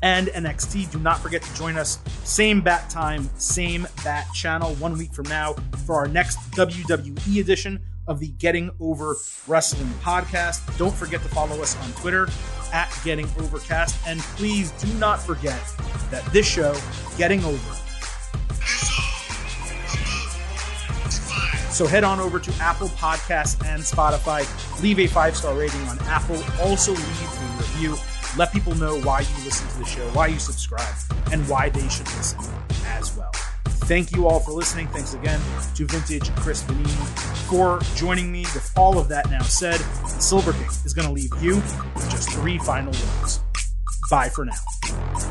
and NXT. Do not forget to join us same bat time, same bat channel 1 week from now for our next WWE edition of the Getting Over Wrestling podcast. Don't forget to follow us on Twitter at Getting Overcast. And please do not forget that this show, Getting Over. So head on over to Apple Podcasts and Spotify. Leave a 5-star rating on Apple. Also leave a review. Let people know why you listen to the show, why you subscribe, and why they should listen as well. Thank you all for listening. Thanks again to Vintage Chris Benini for joining me. With all of that now said, the Silver King is going to leave you with just 3 final words. Bye for now.